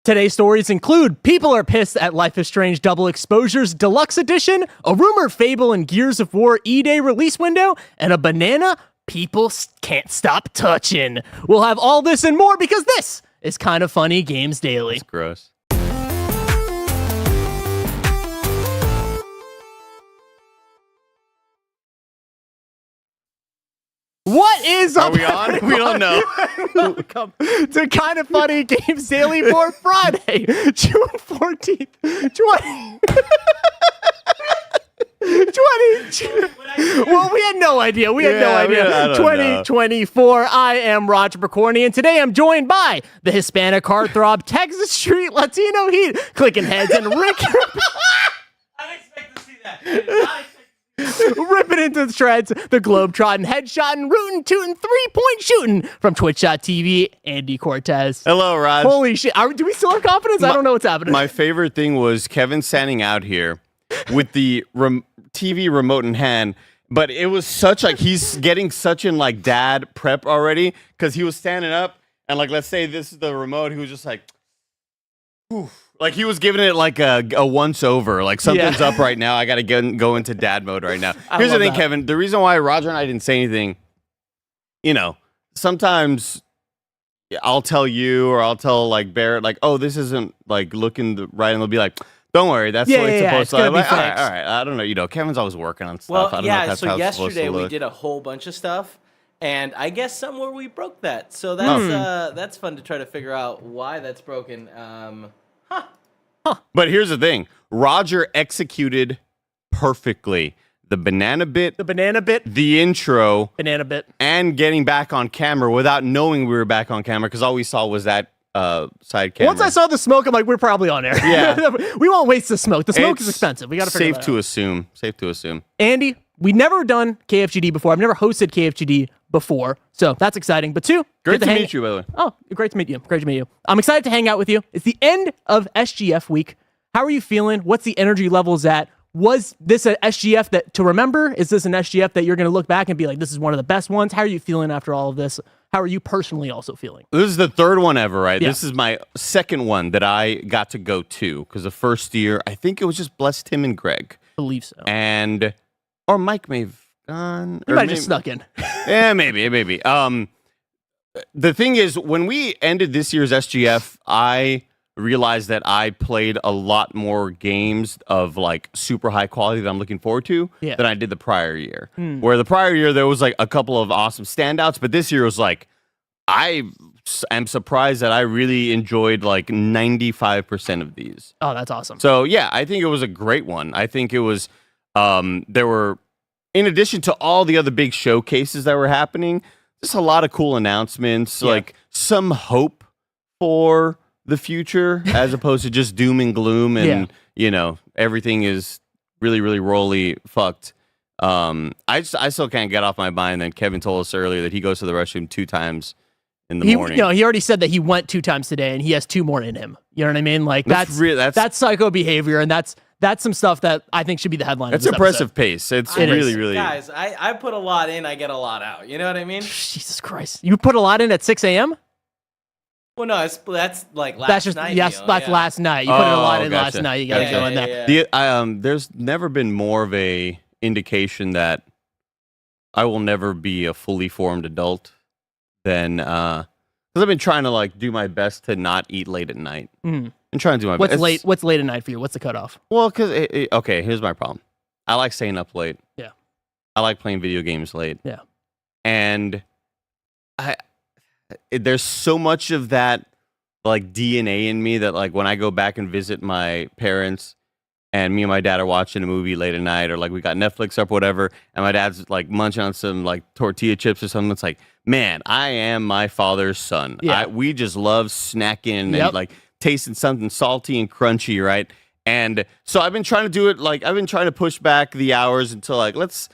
Today's stories include people are pissed at Life is Strange Double Exposures Deluxe Edition, a rumored Fable and Gears of War E-Day release window, and a banana people can't stop touching. We'll have all this and more because this is Kind of Funny Games Daily. That's gross. What is up? Are we on? We don't know. Welcome to Kind of Funny Games Daily for Friday, June 14th, 20. Well, we had no idea. We had no idea. 2024. I am Roger Picorni, and today I'm joined by the Hispanic heartthrob, Texas Street Latino Heat, clicking heads, and Rick. I didn't expect to see that. Ripping into the shreds, the globe-trotting, headshotting, rootin', tootin', three-point shooting from Twitch.tv, Andy Cortez. Hello, Raj. Holy shit. Do we still have confidence? I don't know what's happening. My favorite thing was Kevin standing out here with the TV remote in hand, but it was such like he's getting such in like dad prep already because he was standing up and like, let's say this is the remote. He was just like, whew. Like he was giving it like a once over, like something's up right now. I got to go into dad mode right now. Here's the thing, Kevin. The reason why Roger and I didn't say anything, sometimes I'll tell you or I'll tell like Barrett, like, oh, this isn't like looking right. And they'll be like, don't worry, that's the way it's supposed to look. Like, all right. I don't know. Kevin's always working on stuff. Well, I don't know yeah, if that's so how it's yesterday supposed to we look. did a whole bunch of stuff, and I guess somewhere we broke that. So that's fun to try to figure out why that's broken. But here's the thing. Roger executed perfectly the banana bit, the intro, and getting back on camera without knowing we were back on camera because all we saw was that side camera. Once I saw the smoke, I'm like, we're probably on air. Yeah. We won't waste the smoke. The smoke is expensive. We got to figure that out. Safe to assume. Andy, we've never done KFGD before. I've never hosted KFGD before, so that's exciting. But two, great to meet you, by the way. Oh, great to meet you. Great to meet you. I'm excited to hang out with you. It's the end of SGF week. How are you feeling? What's the energy levels at? Was this an SGF that to remember? Is this an SGF that you're going to look back and be like, this is one of the best ones? How are you feeling after all of this? How are you personally also feeling? This is the third one ever, right? Yeah. This is my second one that I got to go to because the first year, I think it was just Bless Tim and Greg. I believe so. Or Mike may have gone. You might have just snuck in. Yeah, maybe. The thing is, when we ended this year's SGF, I realized that I played a lot more games of like super high quality that I'm looking forward to than I did the prior year. Where the prior year, there was like a couple of awesome standouts, but this year was like, I am surprised that I really enjoyed like 95% of these. Oh, that's awesome. So yeah, I think it was a great one. I think it was, there were, in addition to all the other big showcases that were happening, just a lot of cool announcements, like some hope for the future as opposed to just doom and gloom and, everything is really, really roly fucked. I still can't get off my mind that Kevin told us earlier that he goes to the restroom 2 times in the morning. He already said that he went 2 times today and he has 2 more in him. You know what I mean? Like that's psycho behavior, and that's some stuff that I think should be the headline. That's impressive pace. It's really. Guys, I put a lot in, I get a lot out. You know what I mean? Jesus Christ. You put a lot in at 6 a.m.? Well, no, that's like last night. Yes, that's last night. You put in a lot in last night. You got to go in there. Yeah. There's never been more of a indication that I will never be a fully formed adult than because I've been trying to like do my best to not eat late at night. I'm trying to do my best. What's late at night for you? What's the cutoff? Well, because okay, here's my problem. I like staying up late. Yeah. I like playing video games late. Yeah. And there's so much of that like DNA in me that like when I go back and visit my parents and me and my dad are watching a movie late at night or like we got Netflix up, whatever, and my dad's like munching on some like tortilla chips or something, it's like, man, I am my father's son. Yeah. We just love snacking and like tasting something salty and crunchy, right? And so I've been trying to do it, like I've been trying to push back the hours until like let's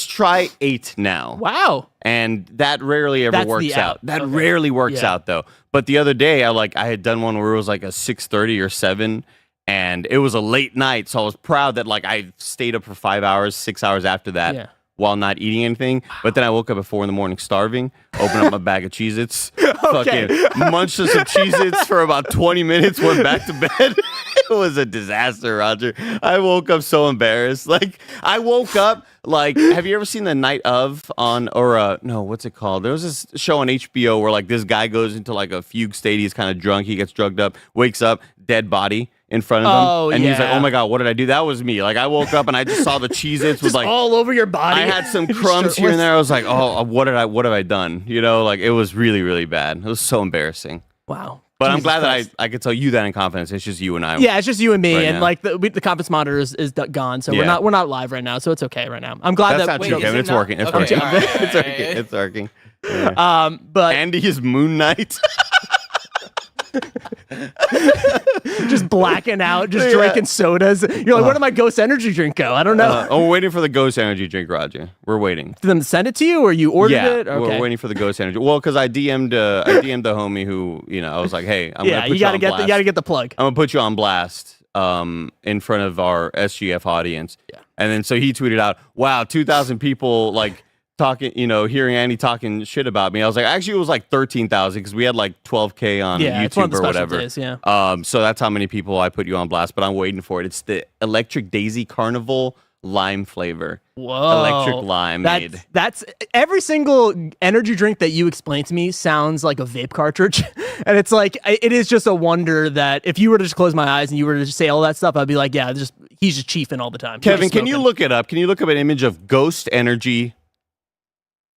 try 8 now. Wow. And that rarely ever works out. That rarely works out though. But the other day I had done one where it was like a 6:30 or 7 and it was a late night, so I was proud that like I stayed up for 5 hours, 6 hours after that. Yeah. while not eating anything. But then I woke up at 4 a.m. starving, opened up my bag of Cheez-Its, fucking munched on some Cheez-Its for about 20 minutes, went back to bed. It was a disaster, Roger. I woke up so embarrassed. Like, I woke up, like, have you ever seen The Night of no, what's it called? There was this show on HBO where, like, this guy goes into, like, a fugue state. He's kind of drunk. He gets drugged up, wakes up, dead body in front of him. And he's like, oh my God, what did I do? That was me. Like, I woke up and I just saw the Cheez-Its was like all over your body. I had some crumbs here and there. I was like, oh, what have I done? You know, like, it was really, really bad. It was so embarrassing. Wow. But I'm glad that I could tell you that in confidence. It's just you and I. Yeah, it's just you and me, right and now. like the conference monitor is gone, so we're not live right now, so it's okay right now. I'm glad That's that not true, Kevin. It's working. It's working. all right. It's working. It's working. Yeah. But Andy is Moon Knight. just blacking out, just drinking sodas. You're like, where did my Ghost energy drink go? I don't know. We're waiting for the Ghost energy drink, Roger. We're waiting. Did them send it to you, or you ordered it? Okay. We're waining for the Ghost energy. Well, because I DM'd the homie who, I was like, hey, I'm gonna put you gotta on blast. you gotta get the plug. I'm gonna put you on blast in front of our SGF audience. Yeah. And then so he tweeted out, wow, 2,000 people like talking, hearing Andy talking shit about me. I was like, actually it was like 13,000 because we had like 12K on it's one of YouTube the or special whatever. days, yeah. So that's how many people I put you on blast, but I'm waiting for it. It's the Electric Daisy Carnival lime flavor. Whoa. Electric limeade. That's every single energy drink that you explain to me sounds like a vape cartridge. And it's like, it is just a wonder that if you were to just close my eyes and you were to just say all that stuff, I'd be like, yeah, he's just chiefing all the time. Kevin, can you look it up? Can you look up an image of Ghost Energy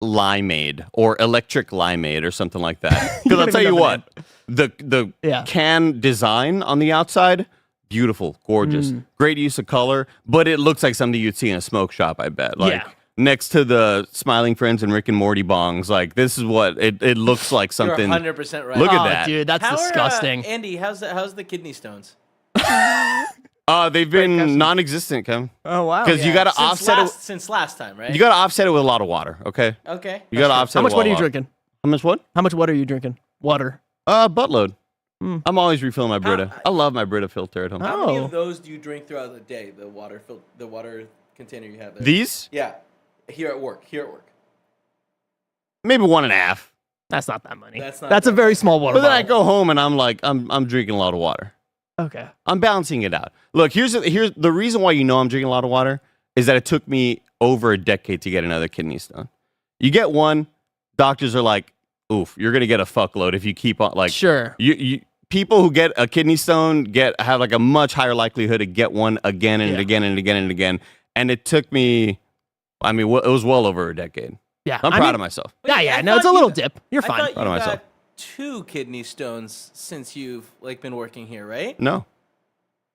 limeade or electric limeade or something like that? Because I'll tell you what, the can design on the outside, beautiful, gorgeous, great use of color, but it looks like something you'd see in a smoke shop, I bet. Like next to the Smiling Friends and Rick and Morty bongs, like this is what it looks like something. You're 100% right. Look at that. Dude, that's disgusting. Andy, how's the kidney stones? They've been non-existent, Kevin. Oh wow! Because you got to offset it. Since last time, right? You got to offset it with a lot of water. Okay. Okay. You got to offset. How much it water are you drinking? How much what? How much water are you drinking? Water. Buttload. I'm always refilling my Brita. I love my Brita filter at home. How many of those do you drink throughout the day? The water container you have there. These? Yeah. Here at work. Maybe 1.5. That's not that many. That's a very small water. But then I bottle. go home and I'm like, I'm drinking a lot of water. Okay. I'm balancing it out. Look, here's the reason why I'm drinking a lot of water is that it took me over a decade to get another kidney stone. You get one, doctors are like, oof, you're gonna get a fuckload if you keep on like. Sure. You people who get a kidney stone have like a much higher likelihood to get one again and again and again and again. And it took me, it was well over a decade. Yeah. I'm proud of myself. Yeah. No, it's a little dip. You're fine. I thought Proud of myself. got 2 kidney stones since you've been working here, right? No,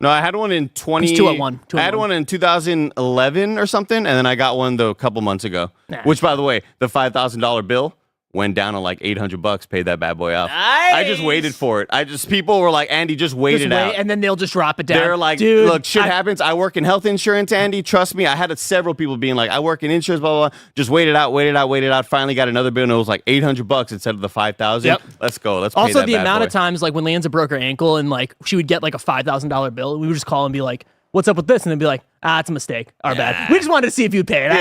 I had one in 20. It's 2 at 1. I had one in 2011 or something, and then I got one a couple months ago. Nah. Which, by the way, the $5,000 bill went down to like $800. Paid that bad boy off. Nice. I just waited for it. People were like, Andy, just wait it out. And then they'll just drop it down. They're like, dude, look, shit happens. I work in health insurance, Andy. Trust me. I had several people being like, I work in insurance, blah, blah, blah. Just wait it out. Finally got another bill, and it was like $800 instead of the $5,000. Yep. Let's go. Let's pay also that the bad amount boy. of times like when Leanza broke her ankle and like she would get like a $5,000 bill, we would just call and be like, what's up with this? And they'd be like, it's a mistake. Our bad. We just wanted to see if you'd pay it.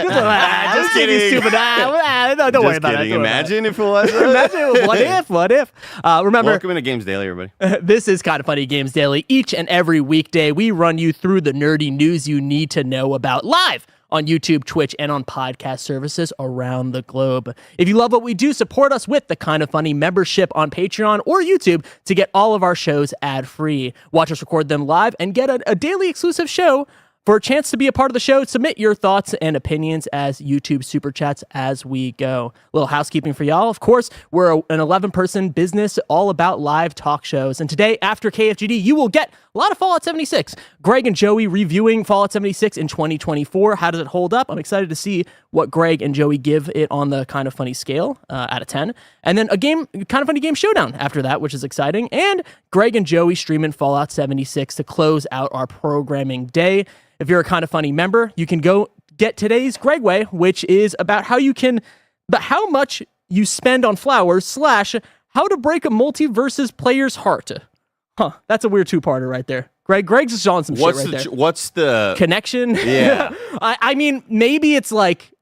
Just kidding. Stupid. No, don't worry about it. Imagine if it was. Imagine what if? Remember, Welcome into Games Daily, everybody. this is Kind of Funny Games Daily. Each and every weekday, we run you through the nerdy news you need to know about live on YouTube, Twitch, and on podcast services around the globe. If you love what we do, support us with the Kind of Funny membership on Patreon or YouTube to get all of our shows ad-free. Watch us record them live and get a daily exclusive show. For a chance to be a part of the show, submit your thoughts and opinions as YouTube Super Chats as we go. A little housekeeping for y'all. Of course, we're an 11-person business all about live talk shows. And today, after KFGD, you will get a lot of Fallout 76. Greg and Joey reviewing Fallout 76 in 2024. How does it hold up? I'm excited to see what Greg and Joey give it on the Kind of Funny scale out of 10. And then a Kind of Funny Game Showdown after that, which is exciting. And Greg and Joey streaming Fallout 76 to close out our programming day. If you're a Kind of Funny member, you can go get today's Gregway, which is about how much you spend on flowers / how to break a MultiVersus player's heart. That's a weird 2-parter right there. Greg's just on some shit right there. What's the Connection? Yeah. I mean, maybe it's like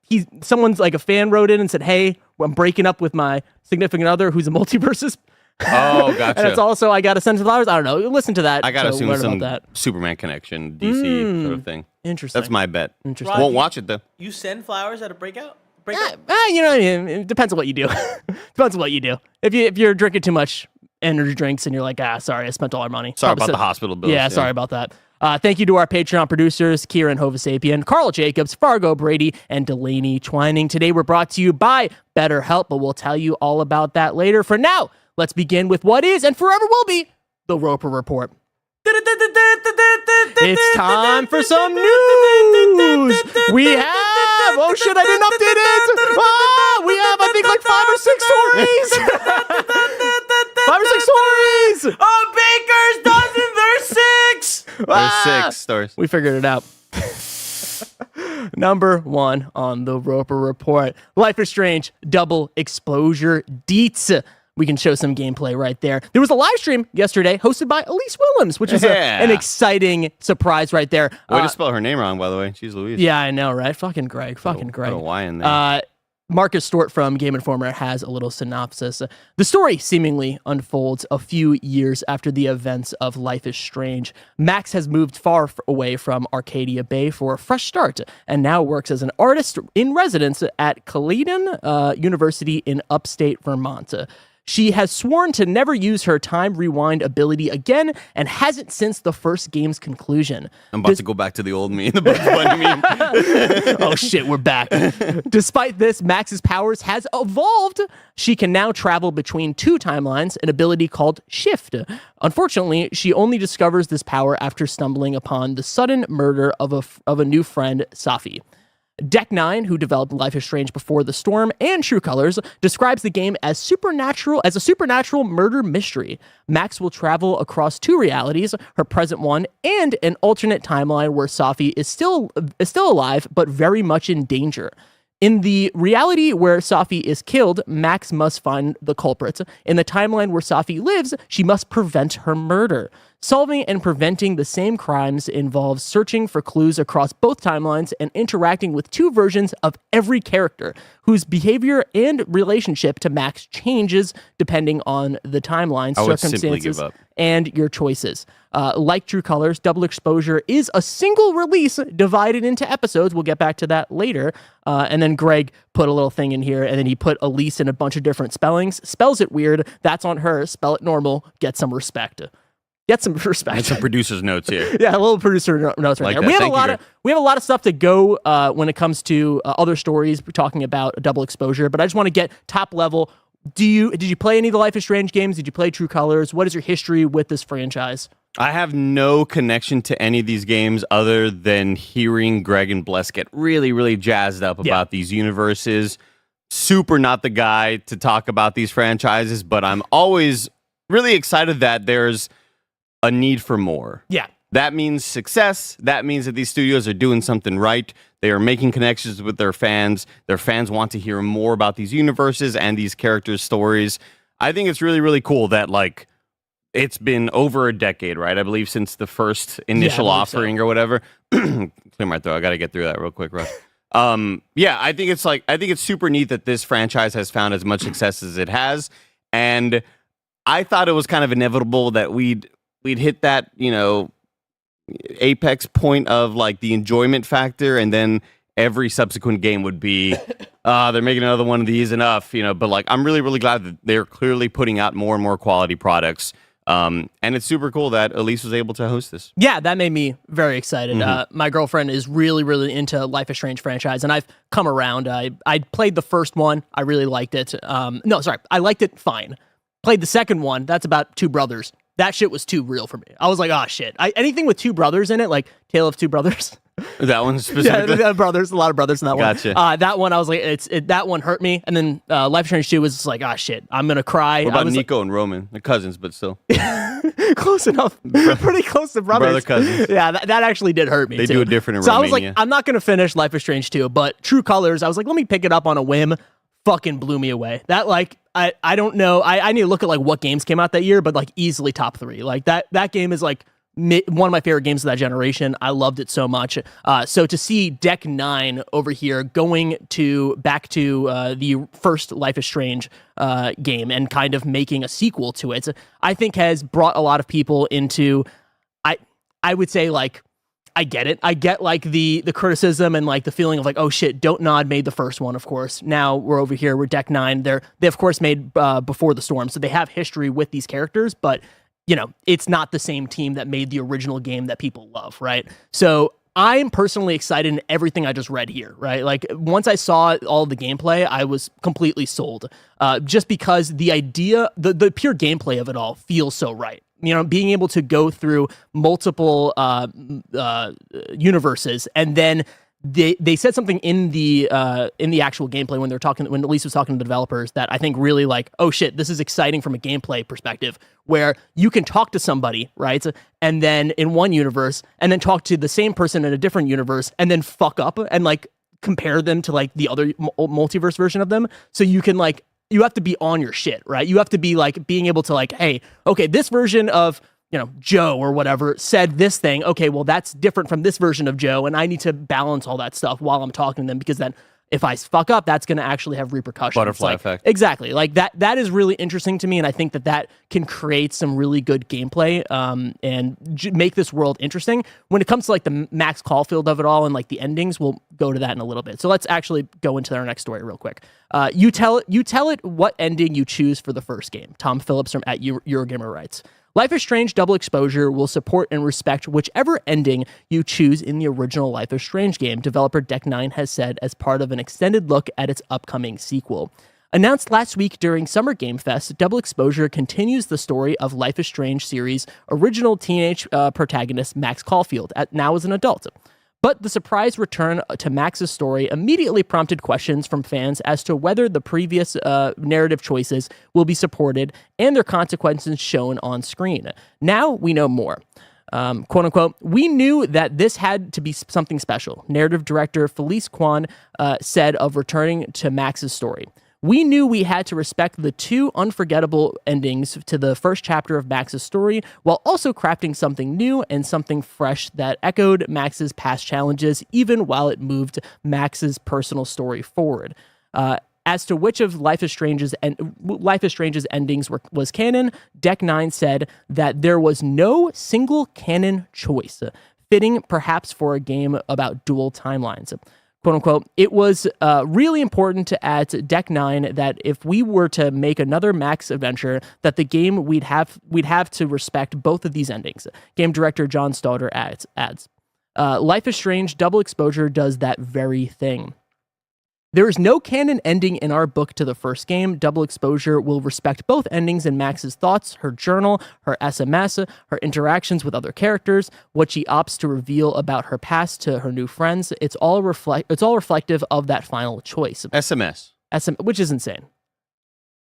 someone's like a fan wrote in and said, hey, I'm breaking up with my significant other who's a MultiVersus. Oh, gotcha. And it's also, I got to send some flowers. I don't know. Listen to that. I got to assume some that. Superman connection, DC sort of thing. Interesting. That's my bet. Interesting. Won't watch it, though. You send flowers at a breakout? You know, it depends on what you do. Depends on what you do. If you're drinking too much energy drinks and you're like, sorry, I spent all our money. Sorry about the hospital bills. Yeah, sorry about that. Thank you to our Patreon producers, Kieran Hovasapien, Carl Jacobs, Fargo Brady, and Delaney Twining. Today we're brought to you by BetterHelp, but we'll tell you all about that later. For now, let's begin with what is and forever will be the Roper Report. It's time for some news. We have, oh shit, I didn't update it. We have, I think, like 5 or 6 stories. 5 or 6 stories. Oh, Baker's dozen, there's 6. There's 6 stories. We figured it out. Number 1 on the Roper Report. Life is Strange, double exposure Deets. We can show some gameplay right there. There was a live stream yesterday hosted by Elise Willems, which is an exciting surprise right there. Way to spell her name wrong, by the way. She's Louise. Yeah, I know, right? Fucking Greg. Fucking Greg. Put a Y in there. Marcus Stort from Game Informer has a little synopsis. The story seemingly unfolds a few years after the events of Life is Strange. Max has moved far away from Arcadia Bay for a fresh start and now works as an artist in residence at Caledon University in upstate Vermont. She has sworn to never use her time rewind ability again and hasn't since the first game's conclusion. I'm about to go back to the old me in the Bugs Bunny meme. Oh shit, we're back. Despite this, Max's powers has evolved. She can now travel between 2 timelines, an ability called Shift. Unfortunately, she only discovers this power after stumbling upon the sudden murder of a new friend, Safi. Deck 9, who developed Life is Strange Before the Storm and True Colors, describes the game as a supernatural murder mystery. Max will travel across 2 realities, her present one and an alternate timeline where Safi is still alive but very much in danger. In the reality where Safi is killed, Max must find the culprit. In the timeline where Safi lives, she must prevent her murder. Solving and preventing the same crimes involves searching for clues across both timelines and interacting with 2 versions of every character, whose behavior and relationship to Max changes depending on the timeline, circumstances, and your choices. Like True Colors, Double Exposure is a single release divided into episodes. We'll get back to that later. And then Greg put a little thing in here, and then he put Elise in a bunch of different spellings. Spells it weird. That's on her. Spell it normal. Get some respect. Get some respect. And some producer's notes here. Yeah, a little producer notes right there. We have a lot of stuff to go when it comes to other stories. We're talking about Double Exposure, but I just want to get top level. Did you play any of the Life is Strange games? Did you play True Colors? What is your history with this franchise? I have no connection to any of these games other than hearing Greg and Bless get really, really jazzed up about these universes. Super not the guy to talk about these franchises, but I'm always really excited that there's a need for more. Yeah. That means success. That means that these studios are doing something right. They are making connections with their fans. Their fans want to hear more about these universes and these characters' stories. I think it's really, really cool that, like, it's been over a decade, right? I believe since the first initial offering or whatever. Clear my throat. I got to get through that real quick, Russ. I think it's super neat that this franchise has found as much success as it has. And I thought it was kind of inevitable that we'd hit that, apex point of like the enjoyment factor, and then every subsequent game would be they're making another one of these enough, but like I'm really, really glad that they're clearly putting out more and more quality products. And it's super cool that Elise was able to host this. Yeah, that made me very excited. My girlfriend is really, really into Life is Strange franchise, and I've come around. I played the first one. I really liked it. I liked it fine. Played the second one. That's about 2 brothers. That shit was too real for me. I was like, oh shit. Anything with 2 brothers in it, like Tale of 2 Brothers. That one specifically? Yeah, brothers, a lot of brothers in that one. Gotcha. That one, I was like, that one hurt me. And then Life is Strange 2 was just like, oh shit, I'm going to cry. What about Nico and Roman? They're cousins, but still. Close enough. Pretty close to brothers. Brother cousins. Yeah, that actually did hurt me They too. do it different in So Romania. I was like, I'm not going to finish Life is Strange 2, but True Colors, I was like, let me pick it up on a whim. Fucking blew me away. That, like, I don't know. I need to look at like what games came out that year, but like easily top 3. Like that game is like one of my favorite games of that generation. I loved it so much. So to see Deck 9 over here going back to the first Life is Strange game and kind of making a sequel to it, I think has brought a lot of people into, I would say, like, I get it. I get like the criticism and like the feeling of like, oh shit, Don't Nod made the first one, of course. Now we're over here, we're Deck 9. They of course made Before the Storm, so they have history with these characters, but you know, it's not the same team that made the original game that people love, right? So I'm personally excited in everything I just read here, right? Like once I saw all the gameplay, I was completely sold. Just because the idea, the pure gameplay of it all feels so right. You know, being able to go through multiple universes, and then they said something in the actual gameplay when Elise was talking to the developers that I think really like, oh shit, this is exciting from a gameplay perspective, where you can talk to somebody, right? And then in one universe, and then talk to the same person in a different universe, and then fuck up and like compare them to like the other multiverse version of them. So you can like, you have to be on your shit, right? You have to be like being able to like, hey, okay, this version of, you know, Joe or whatever said this thing. Okay, well, that's different from this version of Joe, and I need to balance all that stuff while I'm talking to them, because then if I fuck up, that's going to actually have repercussions. Butterfly like, effect. Exactly. Like that is really interesting to me, and I think that can create some really good gameplay and make this world interesting. When it comes to like the Max Caulfield of it all and like the endings, we'll go to that in a little bit. So let's actually go into our next story real quick. You tell it what ending you choose for the first game. Tom Phillips from @Eurogamer writes, Life is Strange Double Exposure will support and respect whichever ending you choose in the original Life is Strange game, developer Deck 9 has said as part of an extended look at its upcoming sequel. Announced last week during Summer Game Fest, Double Exposure continues the story of Life is Strange series' original teenage protagonist Max Caulfield, now as an adult. But the surprise return to Max's story immediately prompted questions from fans as to whether the previous narrative choices will be supported and their consequences shown on screen. Now we know more. Quote unquote, we knew that this had to be something special, narrative director Felice Kwan said of returning to Max's story. We knew we had to respect the two unforgettable endings to the first chapter of Max's story, while also crafting something new and something fresh that echoed Max's past challenges, even while it moved Max's personal story forward. As to which of Life is Strange's endings was canon, Deck 9 said that there was no single canon choice, fitting perhaps for a game about dual timelines. Quote unquote, it was really important to add to Deck 9 that if we were to make another Max adventure, that the game we'd have to respect both of these endings. Game director John Stalter adds, Life is Strange Double Exposure does that very thing. There is no canon ending in our book to the first game. Double Exposure will respect both endings in Max's thoughts, her journal, her SMS, her interactions with other characters, what she opts to reveal about her past to her new friends. It's all reflective of that final choice. SMS. Which is insane.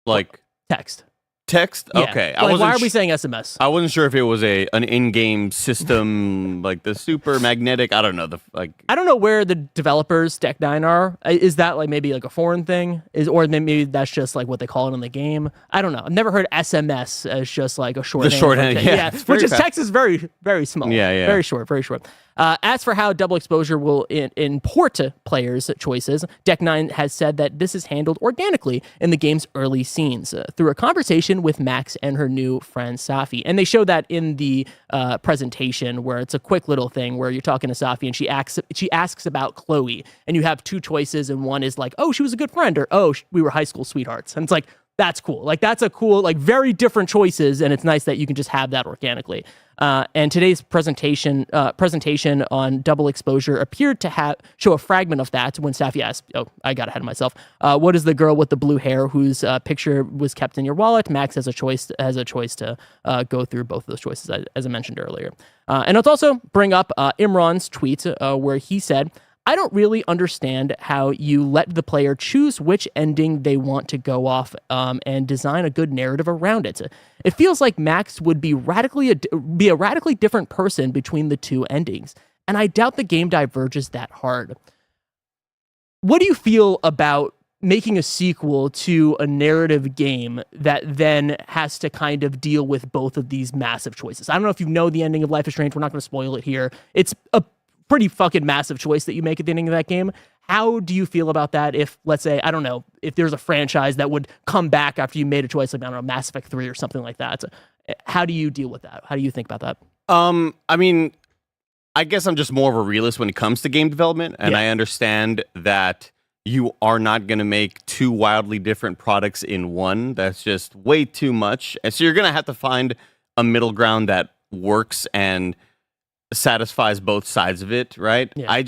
Like text. Text? Yeah. Okay. Like, why are we saying SMS? I wasn't sure if it was an in-game system, like the super magnetic. I don't know. I don't know where the developers Deck 9 are. Is that like maybe like a foreign thing? Or maybe that's just like what they call it in the game? I don't know. I've never heard SMS as just like a shorthand. The shorthand, yeah. Which is text is very, very small. Yeah. Very short, very short. As for how Double Exposure will import to players' choices, Deck 9 has said that this is handled organically in the game's early scenes through a conversation with Max and her new friend Safi. And they show that in the presentation, where it's a quick little thing where you're talking to Safi and she asks about Chloe, and you have two choices, and one is like, oh, she was a good friend, or oh, we were high school sweethearts. And it's like, that's cool. Like, that's a cool, like, very different choices, and it's nice that you can just have that organically. And today's presentation on Double Exposure appeared to show a fragment of that when Safi asked, oh, I got ahead of myself, what is the girl with the blue hair whose picture was kept in your wallet? Max has a choice to go through both of those choices, as I mentioned earlier. And let's also bring up Imran's tweet where he said, I don't really understand how you let the player choose which ending they want to go off and design a good narrative around it. It feels like Max would be a radically different person between the two endings, and I doubt the game diverges that hard. What do you feel about making a sequel to a narrative game that then has to kind of deal with both of these massive choices. I don't know if you know the ending of Life is Strange. We're not going to spoil it here. It's a pretty fucking massive choice that you make at the ending of that game. How do you feel about that if, let's say, I don't know, if there's a franchise that would come back after you made a choice, like, I don't know, Mass Effect 3 or something like that? How do you deal with that? How do you think about that? I mean, I guess I'm just more of a realist when it comes to game development, and I understand that you are not going to make two wildly different products in one. That's just way too much. And so you're going to have to find a middle ground that works and satisfies both sides of it, right? Yeah.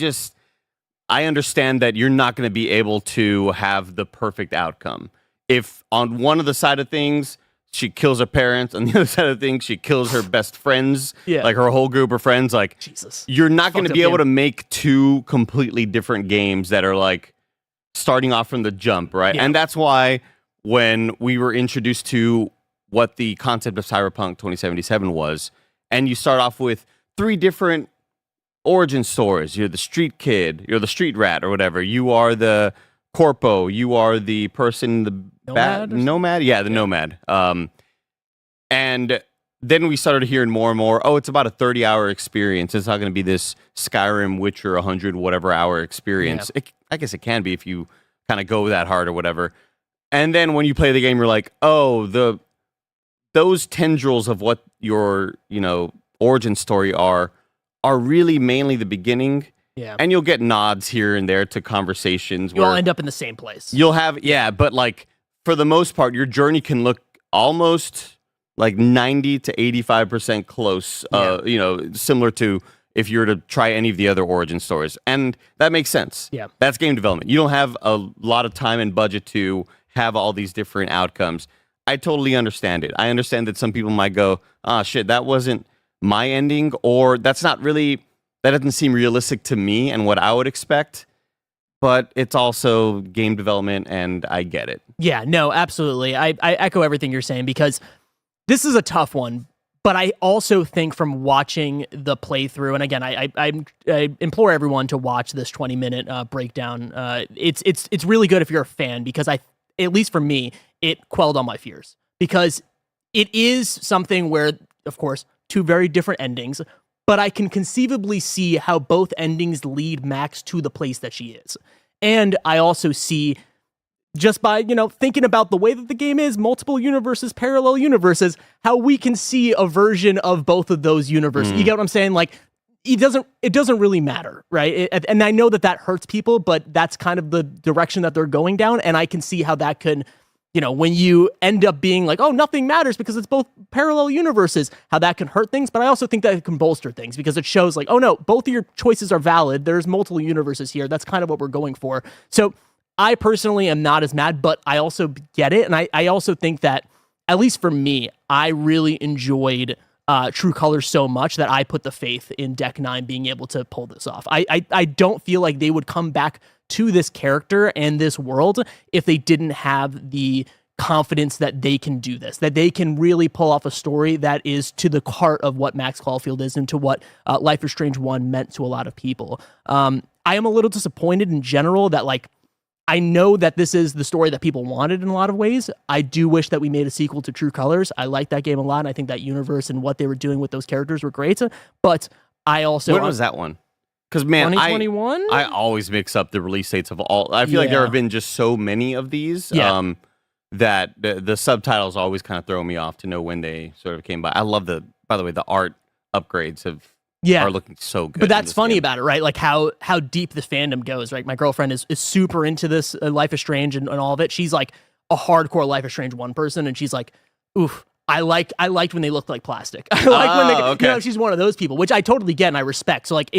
I understand that you're not going to be able to have the perfect outcome. If on one of the side of things, she kills her parents, on the other side of things, she kills her best friends, like her whole group of friends, like, Jesus. You're not going to be able to make two completely different games that are like starting off from the jump, right? And that's why when we were introduced to what the concept of Cyberpunk 2077 was, and you start off with 3 different origin stories. You're the street kid, you're the street rat or whatever. You are the corpo, you are the person, the nomad? Yeah, the nomad. And then we started hearing more and more, it's about a 30-hour experience. It's not going to be this Skyrim, Witcher, 100 whatever hour experience. Yeah. I guess it can be if you kind of go that hard or whatever. And then when you play the game, you're like, those tendrils of what your, origin story are really mainly the beginning. Yeah. And you'll get nods here and there to conversations. You'll end up in the same place. You'll have, but like for the most part, your journey can look almost like 90 to 85% close, similar to if you were to try any of the other origin stories. And that makes sense. Yeah. That's game development. You don't have a lot of time and budget to have all these different outcomes. I totally understand it. I understand that some people might go, shit, that wasn't my ending, or that doesn't seem realistic to me and what I would expect. But it's also game development, and I get it. Yeah, no, absolutely. I echo everything you're saying, because this is a tough one. But I also think from watching the playthrough, and again, I implore everyone to watch this 20-minute breakdown. It's really good if you're a fan, because at least for me, it quelled all my fears. Because it is something where, of course, 2 very different endings, but I can conceivably see how both endings lead Max to the place that she is. And I also see, just by, thinking about the way that the game is, multiple universes, parallel universes, how we can see a version of both of those universes. You get what I'm saying? Like, it doesn't really matter, right? And I know that hurts people, but that's kind of the direction that they're going down. And I can see how that could, when you end up being like, nothing matters because it's both parallel universes, how that can hurt things. But I also think that it can bolster things, because it shows like, no, both of your choices are valid. There's multiple universes here. That's kind of what we're going for. So I personally am not as mad, but I also get it. And I also think that, at least for me, I really enjoyed True Colors so much that I put the faith in Deck 9 being able to pull this off. I don't feel like they would come back to this character and this world if they didn't have the confidence that they can do this, that they can really pull off a story that is to the heart of what Max Caulfield is and to what Life is Strange 1 meant to a lot of people. I am a little disappointed in general that, like, I know that this is the story that people wanted in a lot of ways. I do wish that we made a sequel to True Colors. I like that game a lot, and I think that universe and what they were doing with those characters were great. But I also... When was that one? Because, man, 2021? I always mix up the release dates of all... I feel like there have been just so many of these that the subtitles always kind of throw me off to know when they sort of came by. I love by the way, the art upgrades are looking so good. But that's funny about it, right? Like how deep the fandom goes, right? My girlfriend is super into this Life is Strange and all of it. She's like a hardcore Life is Strange 1 person, and she's like, oof, I liked when they looked like plastic. I like when they, she's one of those people, which I totally get and I respect. So like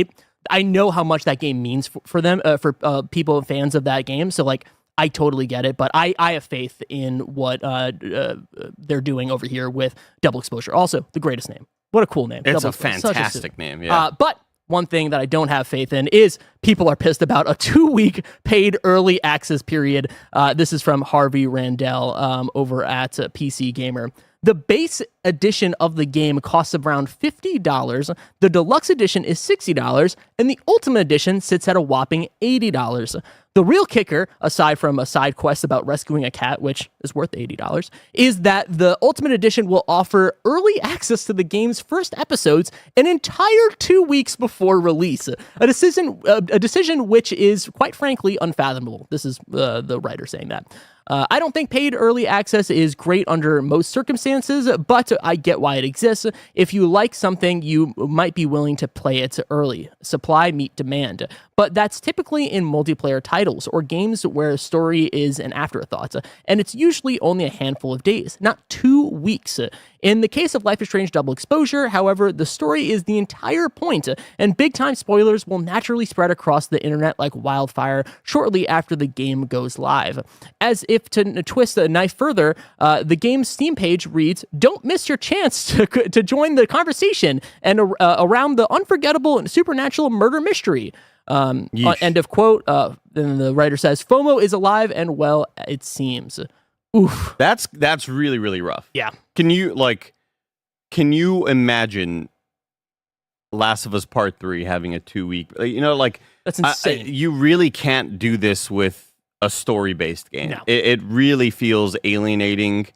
I know how much that game means for them, for people and fans of that game. So like, I totally get it, but I have faith in what they're doing over here with Double Exposure. Also, the greatest name. What a cool name. It's a fantastic name, yeah. But one thing that I don't have faith in is people are pissed about a 2-week paid early access period. This is from Harvey Randell over at PC Gamer. The base edition of the game costs around $50. The deluxe edition is $60, and the ultimate edition sits at a whopping $80. The real kicker, aside from a side quest about rescuing a cat, which is worth $80, is that the Ultimate Edition will offer early access to the game's first episodes an entire 2 weeks before release. A decision which is, quite frankly, unfathomable. This is the writer saying that. I don't think paid early access is great under most circumstances, but I get why it exists. If you like something, you might be willing to play it early. Supply meet demand. But that's typically in multiplayer titles or games where a story is an afterthought, and it's usually only a handful of days, not 2 weeks. In the case of Life is Strange Double Exposure, however, the story is the entire point, and big-time spoilers will naturally spread across the internet like wildfire shortly after the game goes live. As if to twist the knife further, the game's Steam page reads, "Don't miss your chance to join the conversation and around the unforgettable and supernatural murder mystery." End of quote. Then the writer says, "FOMO is alive and well, it seems." Oof. That's really, really rough. Yeah. Can you imagine Last of Us Part 3 having a 2 week, that's insane. You really can't do this with a story-based game. No. It really feels alienating,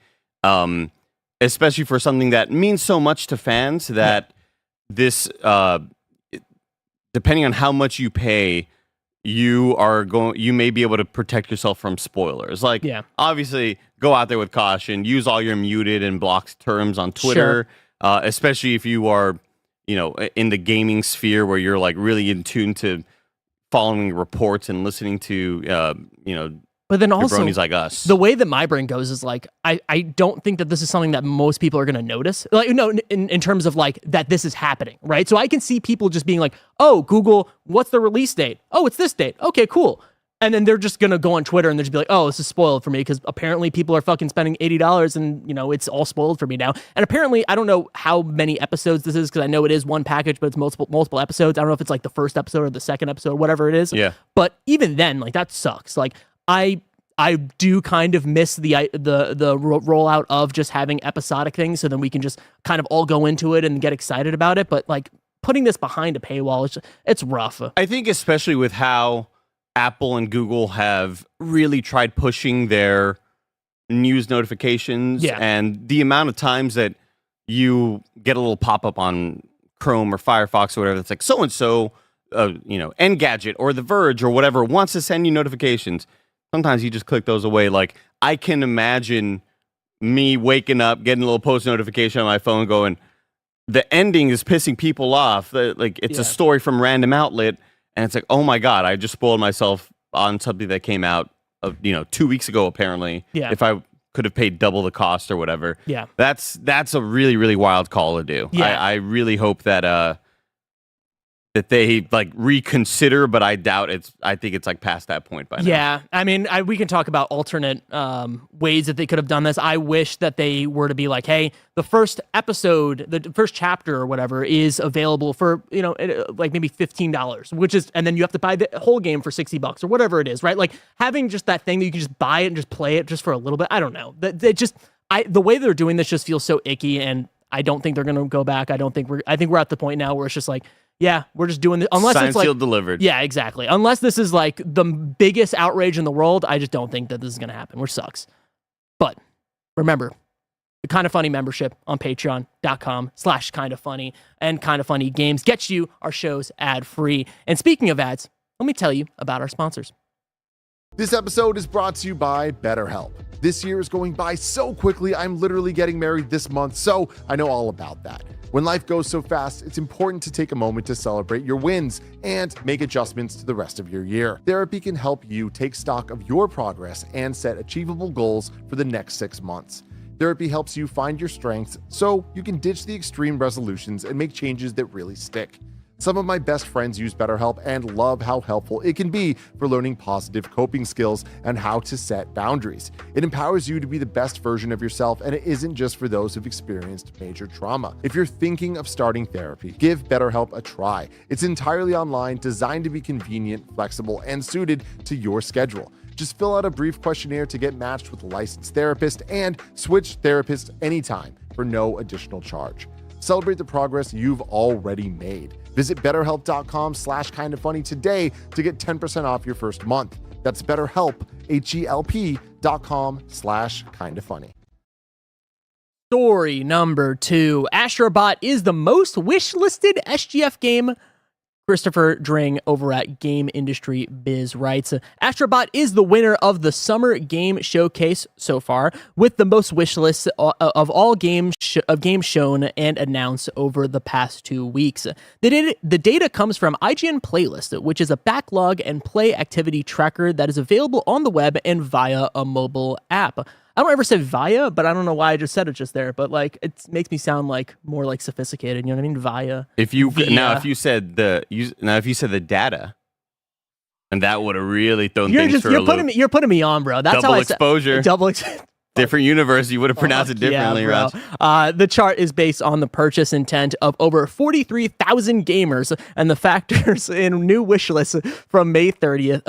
especially for something that means so much to fans that this, depending on how much you pay, you may be able to protect yourself from spoilers. Obviously, go out there with caution. Use all your muted and blocked terms on Twitter, especially if you are, in the gaming sphere where you're like really in tune to following reports and listening to, but then also, jabronis like us. The way that my brain goes is I don't think that this is something that most people are going to notice. In terms of that this is happening, right? So I can see people just being like, "Oh, Google, what's the release date? Oh, it's this date. Okay, cool." And then they're just going to go on Twitter and they're just be like, "Oh, this is spoiled for me because apparently people are fucking spending $80 and, it's all spoiled for me now." And apparently, I don't know how many episodes this is because I know it is one package, but it's multiple episodes. I don't know if it's the first episode or the second episode, whatever it is. Yeah. But even then, that sucks. I do kind of miss the rollout of just having episodic things, so then we can just kind of all go into it and get excited about it. But putting this behind a paywall, it's rough. I think especially with how Apple and Google have really tried pushing their news notifications, and the amount of times that you get a little pop up on Chrome or Firefox or whatever that's like so and so, Engadget or The Verge or whatever wants to send you notifications. Sometimes you just click those away. I can imagine me waking up, getting a little post notification on my phone going, the ending is pissing people off. It's a story from random outlet. And it's like, oh my God, I just spoiled myself on something that came out 2 weeks ago, apparently. Yeah. If I could have paid double the cost or whatever. Yeah. That's a really, really wild call to do. Yeah. I really hope that they reconsider, but I doubt I think it's past that point by now. Yeah, I mean, we can talk about alternate ways that they could have done this. I wish that they were to be like, hey, the first episode, the first chapter or whatever is available for, maybe $15, and then you have to buy the whole game for $60 or whatever it is, right? Having just that thing that you can just buy it and just play it just for a little bit. I don't know. The way they're doing this just feels so icky, and I don't think they're going to go back. I think we're at the point now where it's just yeah, we're just doing this. Unless Signed, it's sealed, delivered. Yeah, exactly. Unless this is the biggest outrage in the world, I just don't think that this is going to happen, which sucks. But remember, the Kinda Funny membership on patreon.com/kindafunny and Kinda Funny Games gets you our shows ad-free. And speaking of ads, let me tell you about our sponsors. This episode is brought to you by BetterHelp. This year is going by so quickly. I'm literally getting married this month, so I know all about that. When life goes so fast, it's important to take a moment to celebrate your wins and make adjustments to the rest of your year. Therapy can help you take stock of your progress and set achievable goals for the next 6 months. Therapy helps you find your strengths so you can ditch the extreme resolutions and make changes that really stick. Some of my best friends use BetterHelp and love how helpful it can be for learning positive coping skills and how to set boundaries. It empowers you to be the best version of yourself, and it isn't just for those who've experienced major trauma. If you're thinking of starting therapy, give BetterHelp a try. It's entirely online, designed to be convenient, flexible, and suited to your schedule. Just fill out a brief questionnaire to get matched with a licensed therapist and switch therapists anytime for no additional charge. Celebrate the progress you've already made. Visit betterhelp.com/kindafunny today to get 10% off your first month. That's BetterHelp, HELP.com/kindafunny. Story number 2. Astrobot is the most wishlisted SGF game. Christopher Dring over at Industry.biz writes, Astrobot is the winner of the Summer Game Showcase so far, with the most wishlists of all games shown and announced over the past 2 weeks. The data comes from IGN Playlist, which is a backlog and play activity tracker that is available on the web and via a mobile app. I don't ever say via, but I don't know why I just said it just there. But like, it makes me sound like more like sophisticated. You know what I mean? Via. If you said the data, and that would have really thrown things for a loop. You're putting me on, bro. That's double how exposure. Different universe, you would have pronounced it differently, yeah, Raj. The chart is based on the purchase intent of over 43,000 gamers and the factors in new wish lists from May 30th,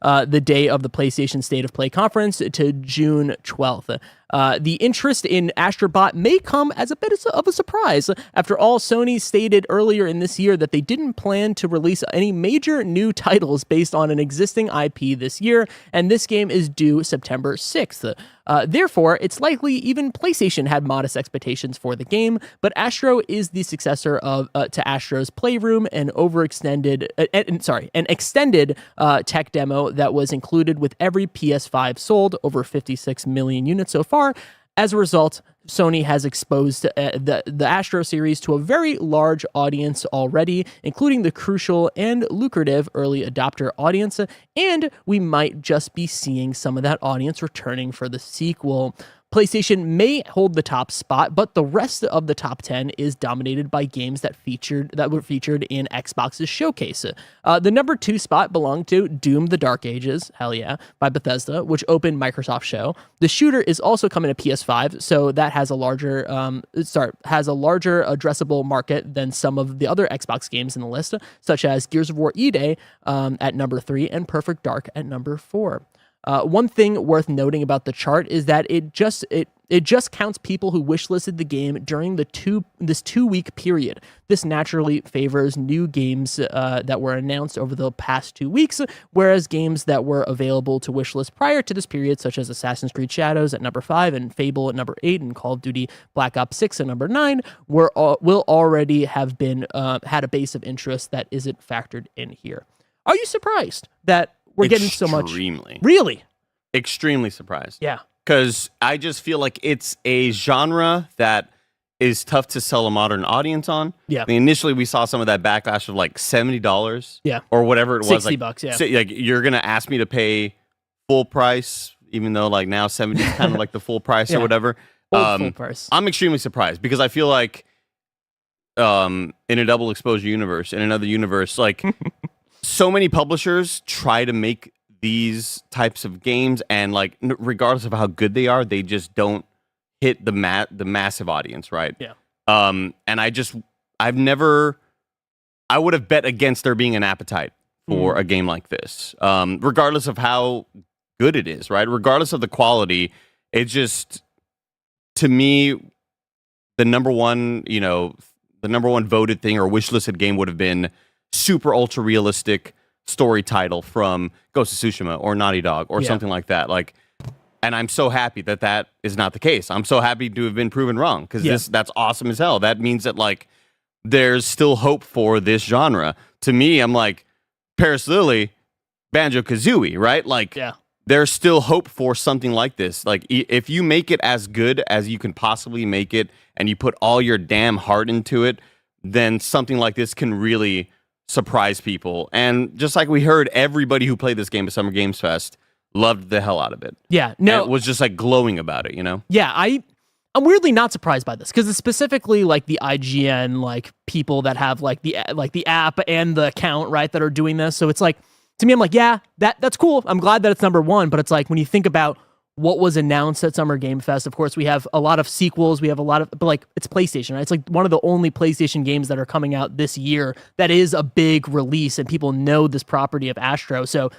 the day of the PlayStation State of Play conference, to June 12th. The interest in Astrobot may come as a bit of a surprise. After all, Sony stated earlier in this year that they didn't plan to release any major new titles based on an existing IP this year, and this game is due September 6th. Therefore, it's likely even PlayStation had modest expectations for the game, but Astro is the successor to Astro's Playroom, an extended tech demo that was included with every PS5 sold, over 56 million units so far. As a result, Sony has exposed the Astro series to a very large audience already, including the crucial and lucrative early adopter audience, and we might just be seeing some of that audience returning for the sequel. PlayStation may hold the top spot, but the rest of the top 10 is dominated by games that were featured in Xbox's showcase. The number 2 spot belonged to Doom: The Dark Ages, hell yeah, by Bethesda, which opened Microsoft show. The shooter is also coming to PS5, so that has a larger addressable market than some of the other Xbox games in the list, such as Gears of War E-Day at number 3 and Perfect Dark at number 4. One thing worth noting about the chart is that it just counts people who wishlisted the game during this 2-week period. This naturally favors new games that were announced over the past 2 weeks, whereas games that were available to wishlist prior to this period, such as Assassin's Creed Shadows at number 5 and Fable at number 8 and Call of Duty Black Ops 6 at number 9, will already have been had a base of interest that isn't factored in here. Are you surprised that we're getting so much? Really? Extremely surprised. Yeah. Because I just feel like it's a genre that is tough to sell a modern audience on. Yeah. I mean, initially, we saw some of that backlash of like $70. Yeah. Or whatever it was. $60, yeah. Like, you're going to ask me to pay full price, even though like now 70 is kind of like the full price or whatever. Full price. I'm extremely surprised because I feel like in a double exposure universe, in another universe, like so many publishers try to make these types of games, and like regardless of how good they are, they just don't hit the massive audience, right? Yeah. And I would have bet against there being an appetite for a game like this, regardless of how good it is, right? Regardless of the quality, it just, to me, the number one voted thing or wishlisted game would have been super ultra realistic story title from Ghost of Tsushima or Naughty Dog or something like that. Like, and I'm so happy that is not the case. I'm so happy to have been proven wrong because that's awesome as hell. That means that like there's still hope for this genre. To me, I'm like Paris Lily, Banjo-Kazooie, right? Like there's still hope for something like this. Like if you make it as good as you can possibly make it and you put all your damn heart into it, then something like this can really surprise people. And just like we heard, everybody who played this game at Summer Games Fest loved the hell out of it. Yeah, no, and it was just like glowing about it, you know? Yeah, I'm weirdly not surprised by this because it's specifically like the IGN like people that have like the app and the account, right, that are doing this. So it's like, to me, I'm like, yeah, that's cool. I'm glad that it's number 1, but it's like when you think about what was announced at Summer Game Fest, of course, we have a lot of sequels. We have a lot of, but like, it's PlayStation, right? It's like one of the only PlayStation games that are coming out this year that is a big release, and people know this property of Astro. So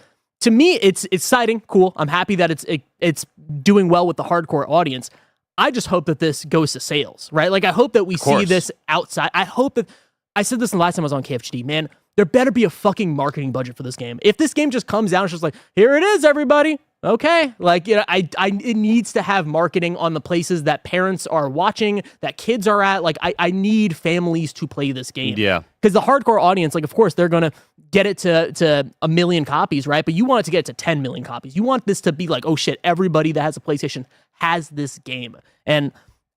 to me, it's exciting, cool. I'm happy that it's doing well with the hardcore audience. I just hope that this goes to sales, right? Like, I hope that we see this outside. I hope that, I said this the last time I was on KFGD, man, there better be a fucking marketing budget for this game. If this game just comes out and it's just like, here it is, everybody. Okay. Like, you know, it needs to have marketing on the places that parents are watching, that kids are at. Like, I need families to play this game. Yeah. Because the hardcore audience, like, of course, they're going to get it to 1 million copies, right? But you want it to get to 10 million copies. You want this to be like, oh shit, everybody that has a PlayStation has this game. And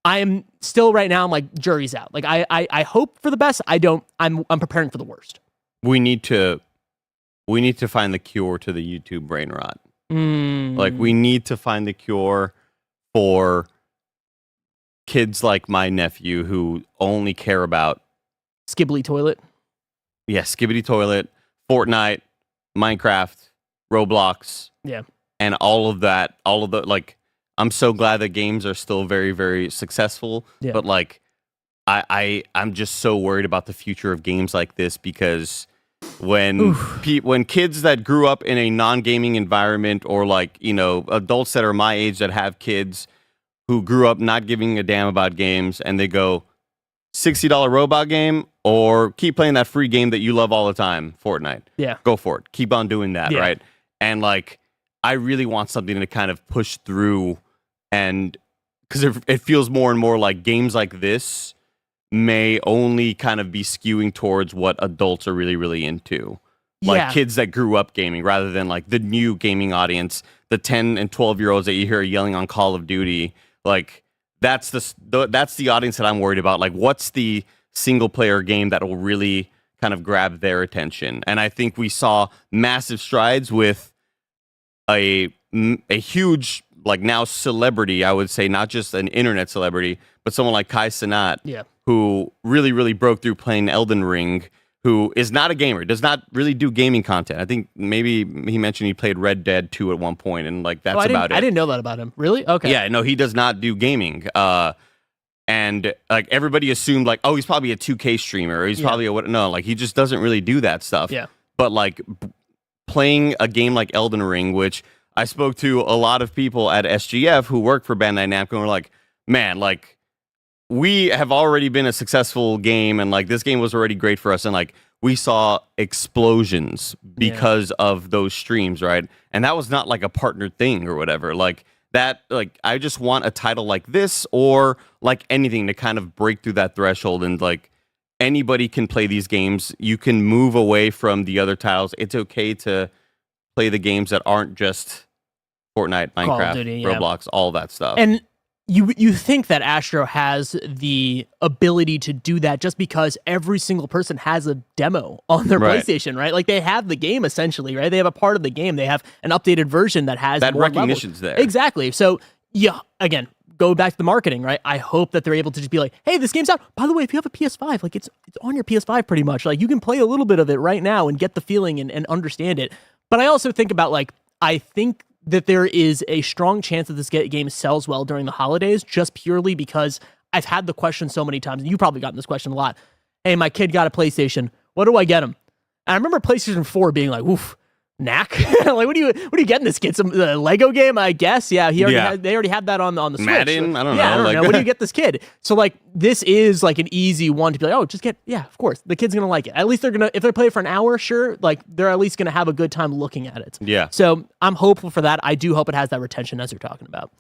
I am still right now, I'm like, jury's out. Like, I hope for the best. I'm preparing for the worst. We need to find the cure to the YouTube brain rot. Like, we need to find the cure for kids like my nephew who only care about Skibbly Toilet. Yeah, Skibbity Toilet, Fortnite, Minecraft, Roblox. Yeah. And all of that, like, I'm so glad that games are still very, very successful. Yeah. But like, I'm just so worried about the future of games like this, because when kids that grew up in a non-gaming environment, or like, you know, adults that are my age that have kids who grew up not giving a damn about games, and they go $60 robot game, or keep playing that free game that you love all the time, Fortnite. Yeah. Go for it. Keep on doing that, right? And like, I really want something to kind of push through, and because it feels more and more like games like this may only kind of be skewing towards what adults are really, really into. Like kids that grew up gaming, rather than like the new gaming audience, the 10 and 12-year-olds that you hear yelling on Call of Duty. Like, that's the audience that I'm worried about. Like, what's the single player game that will really kind of grab their attention? And I think we saw massive strides with a huge, like, now celebrity, I would say, not just an internet celebrity, but someone like Kai Cenat, who really, really broke through playing Elden Ring, who is not a gamer, does not really do gaming content. I think maybe he mentioned he played Red Dead 2 at one point, and like, that's about it. I didn't know that about him. Really? Okay. Yeah, no, he does not do gaming. And like, everybody assumed like, oh, he's probably a 2K streamer, or he's probably a what? No, like, he just doesn't really do that stuff. Yeah. But like, playing a game like Elden Ring, which I spoke to a lot of people at SGF who work for Bandai Namco, and were like, man, like, we have already been a successful game, and like, this game was already great for us, and like, we saw explosions because of those streams, right? And that was not like a partnered thing or whatever. Like, that, like, I just want a title like this, or like anything, to kind of break through that threshold, and like, anybody can play these games. You can move away from the other titles. It's okay to play the games that aren't just Fortnite, Minecraft, Duty, Roblox, all that stuff. And you think that Astro has the ability to do that just because every single person has a demo on their PlayStation, right? Like, they have the game essentially, right? They have a part of the game. They have an updated version that has that more recognition's levels. there. Exactly. So, yeah, again, go back to the marketing, right? I hope that they're able to just be like, hey, this game's out. By the way, if you have a PS5, like, it's on your PS5 pretty much. Like, you can play a little bit of it right now and get the feeling and understand it. But I also think about, like, I think that there is a strong chance that this game sells well during the holidays, just purely because I've had the question so many times, and you've probably gotten this question a lot. Hey, my kid got a PlayStation. What do I get him? And I remember PlayStation 4 being like, oof, knack. Like, what are you getting this kid? Some Lego game, I guess. Yeah, they already had that on the Switch. Madden? I don't know. I don't know. What do you get this kid? So like, this is like an easy one to be like, oh, just get, of course, the kid's gonna like it. At least they're gonna, if they play it for an hour, sure, like, they're at least gonna have a good time looking at it. Yeah. So I'm hopeful for that. I do hope it has that retention as you're talking about.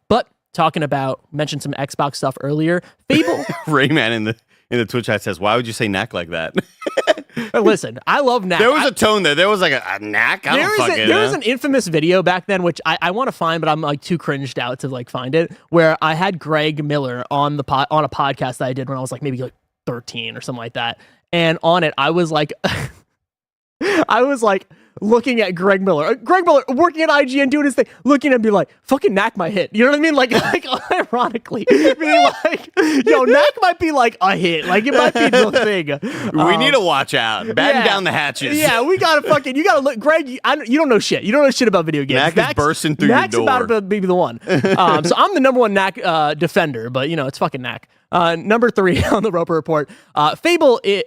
But talking about, mentioned some Xbox stuff earlier. Fable. Rayman in the Twitch chat says, why would you say knack like that? Listen, I love knack. There was a tone there. There was like a knack. There was an infamous video back then, which I want to find, but I'm like too cringed out to like find it, where I had Greg Miller on a podcast that I did when I was like maybe like 13 or something like that. And on it, I was like, looking at Greg Miller working at IGN doing his thing, looking at him, be like, fucking knack might hit. You know what I mean? Like ironically, being like, yo, knack might be like a hit. Like, it might be the thing. We need to watch out. Batten down the hatches. Yeah, you gotta look. Greg, you don't know shit. You don't know shit about video games. Knack is bursting through your door. Knack's about to be the one. So I'm the number one knack defender, but you know, it's fucking knack. Number 3 on the Roper Report. Fable in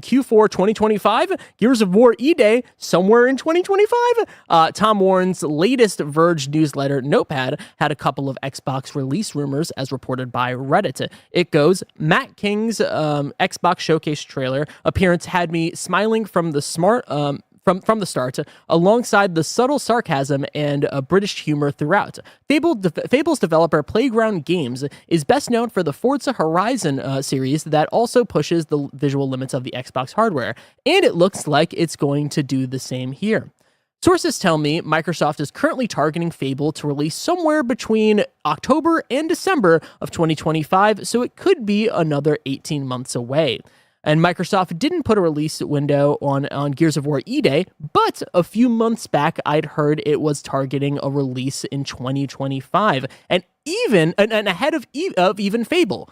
Q4 2025. Gears of War E-Day somewhere in 2025. Tom Warren's latest Verge newsletter, Notepad, had a couple of Xbox release rumors as reported by Reddit. It goes, Matt King's Xbox Showcase trailer appearance had me smiling from the from the start, alongside the subtle sarcasm and British humor throughout. Fable's developer Playground Games is best known for the Forza Horizon series that also pushes the visual limits of the Xbox hardware, and it looks like it's going to do the same here. Sources tell me Microsoft is currently targeting Fable to release somewhere between October and December of 2025, so it could be another 18 months away. And Microsoft didn't put a release window on Gears of War E-Day, but a few months back, I'd heard it was targeting a release in 2025, and ahead of even Fable.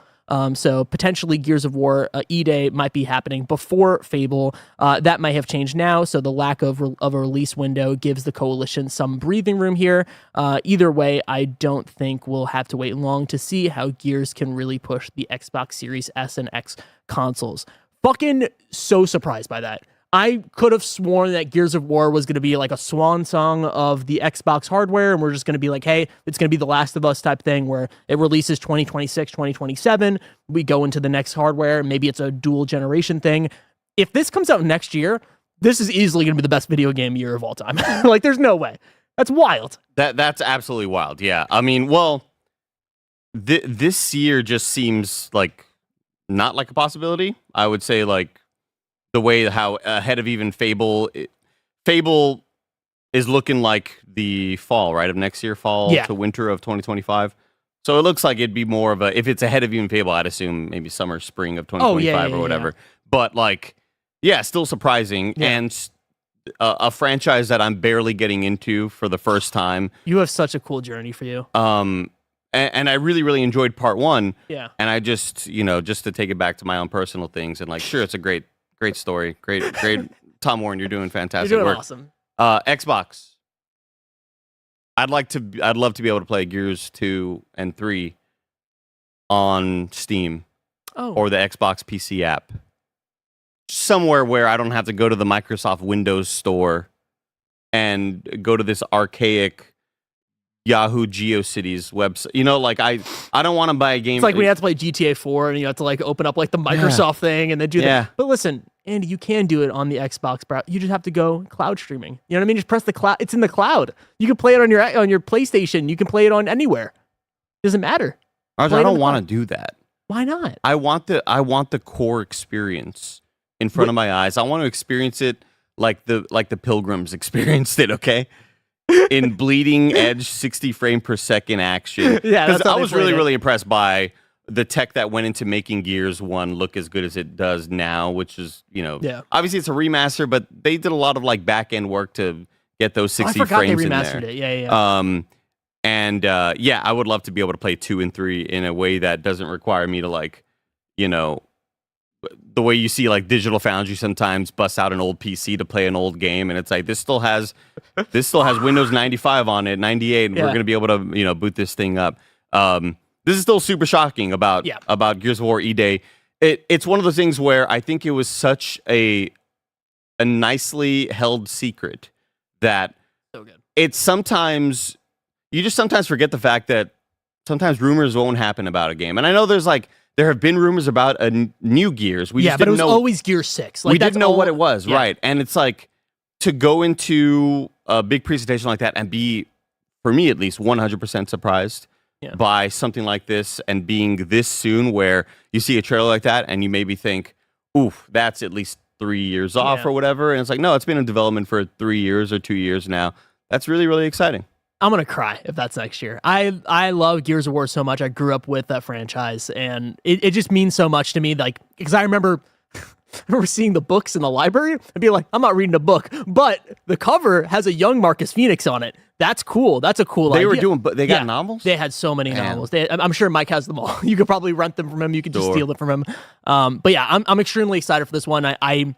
So potentially Gears of War E-Day might be happening before Fable. That might have changed now, so the lack of a release window gives the coalition some breathing room here. Either way, I don't think we'll have to wait long to see how Gears can really push the Xbox Series S and X consoles. Fucking so surprised by that. I could have sworn that Gears of War was going to be like a swan song of the Xbox hardware, and we're just going to be like, hey, it's going to be the Last of Us type thing where it releases 2026, 2027, we go into the next hardware, maybe it's a dual generation thing. If this comes out next year, this is easily going to be the best video game year of all time. Like, there's no way. That's wild. That's absolutely wild, yeah. I mean, well, this year just seems like not like a possibility. I would say, like, the way how ahead of even Fable is looking like the fall, right, of next year, fall to winter of 2025. So it looks like it'd be more of a, if it's ahead of even Fable, I'd assume maybe summer, spring of 2025 or whatever. Yeah. But like, yeah, still surprising. Yeah. And a franchise that I'm barely getting into for the first time. You have such a cool journey for you. And I really, really enjoyed part 1. Yeah. And I just, just to take it back to my own personal things, and like, sure, it's a great story. Great. Tom Warren, you're doing fantastic You're doing work. Awesome. Xbox. I'd love to be able to play Gears 2 and 3 on Steam or the Xbox PC app. Somewhere where I don't have to go to the Microsoft Windows store and go to this archaic Yahoo GeoCities website. Like I don't want to buy a game. It's like when you have to play GTA 4 and you have to like open up like the Microsoft thing and then do that. But listen, Andy, you can do it on the Xbox, bro. You just have to go cloud streaming. You know what I mean? Just press the cloud. It's in the cloud. You can play it on your PlayStation. You can play it on anywhere. Doesn't matter. I don't want to do that. Why not? I want the core experience in front of my eyes. I want to experience it like the Pilgrims experienced it. Okay. In bleeding edge 60 frame per second action. Yeah, because I was really impressed by the tech that went into making Gears 1 look as good as it does now, which is, obviously it's a remaster, but they did a lot of like back end work to get those 60 frames in there. I forgot they remastered it. Yeah. I would love to be able to play 2 and 3 in a way that doesn't require me to like, the way you see like Digital Foundry sometimes busts out an old PC to play an old game, and it's like this still has Windows 95 on it, 98, and we're gonna be able to boot this thing up. This is still super shocking about Gears of War E-Day. It's one of those things where I think it was such a nicely held secret that so good. It's sometimes you just sometimes forget the fact that sometimes rumors won't happen about a game, and I know there have been rumors about a new Gears. We just but it was know, always Gear 6. Like, we didn't know what it was, right? And it's like to go into a big presentation like that and be, for me at least, 100% surprised by something like this, and being this soon where you see a trailer like that and you maybe think, oof, that's at least 3 years off or whatever. And it's like, no, it's been in development for 3 years or 2 years now. That's really, really exciting. I'm going to cry if that's next year. I love Gears of War so much. I grew up with that franchise, and it just means so much to me. Like, because I remember seeing the books in the library and be like, I'm not reading a book, but the cover has a young Marcus Phoenix on it. That's cool. That's a cool idea. They got novels? They had so many novels. I'm sure Mike has them all. You could probably rent them from him. You could just steal them from him. But yeah, I'm extremely excited for this one. I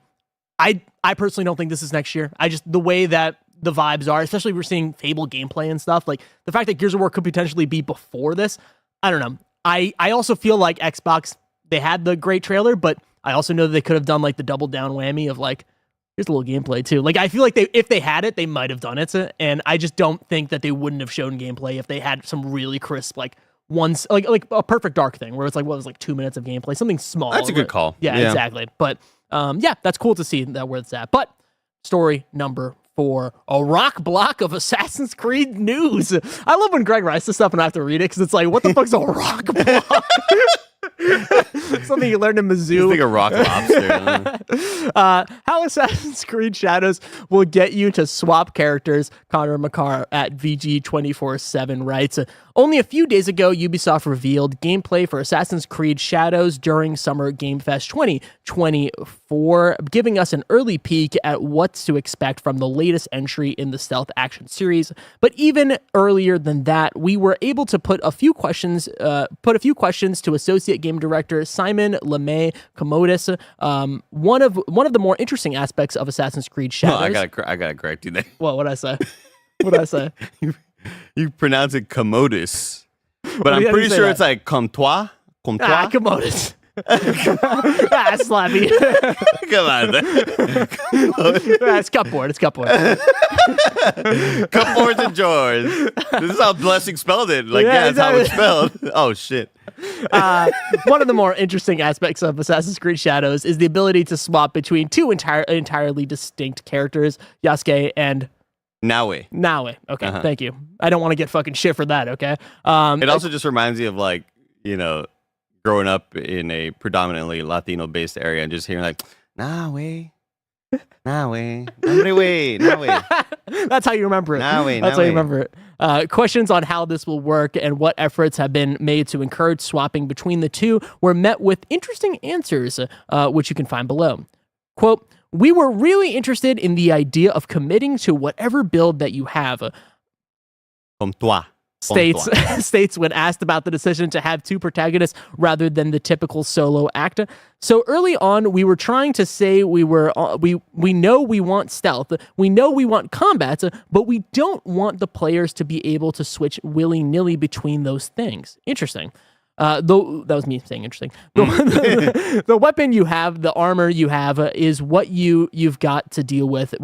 personally don't think this is next year. The way that the vibes are, especially if we're seeing Fable gameplay and stuff, like the fact that Gears of War could potentially be before this, I don't know. I also feel like Xbox, they had the great trailer, but I also know that they could have done like the double down whammy of like, here's a little gameplay too. Like I feel like if they had it, they might have done it. And I just don't think that they wouldn't have shown gameplay if they had some really crisp, like like a Perfect Dark thing where it's like, what was like 2 minutes of gameplay, something small. That's a good call. Yeah, exactly. But yeah, that's cool to see that where it's at. But story number 4, a rock block of Assassin's Creed news. I love when Greg writes this stuff and I have to read it because it's like, what the fuck's a rock block? Something you learned in Mizzou. It's like a rock lobster. How Assassin's Creed Shadows will get you to swap characters, Conor Makar at VG247 writes. Only a few days ago, Ubisoft revealed gameplay for Assassin's Creed Shadows during Summer Game Fest 2024, giving us an early peek at what's to expect from the latest entry in the stealth action series. But even earlier than that, we were able to put a few questions to Associate Game Director Simon LeMay Commodus. One of the more interesting aspects of Assassin's Creed Shadows. I gotta correct you there. Well, what'd I say? What'd I say? You pronounce it commodus, but I'm pretty sure it's like comptoir. Commodus. Slappy. Come on. It's cupboard. Cupboards and drawers. This is how Blessing spelled it. Like, yeah, that's how it's spelled. Oh, shit. One of the more interesting aspects of Assassin's Creed Shadows is the ability to swap between two entirely distinct characters, Yasuke and Naue. Okay, Thank you. I don't want to get fucking shit for that, okay? It also just reminds me of, like, growing up in a predominantly Latino-based area and just hearing, like, Naue. That's how you remember it. That's how you remember it. Questions on how this will work and what efforts have been made to encourage swapping between the two were met with interesting answers, which you can find below. Quote, "We were really interested in the idea of committing to whatever build that you have." Comme toi. States when asked about the decision to have two protagonists rather than the typical solo act. So early on, we were trying to say we know we want stealth, we know we want combat, but we don't want the players to be able to switch willy-nilly between those things. Interesting. Though that was me saying interesting. The weapon you have, the armor you have, is what you've got to deal with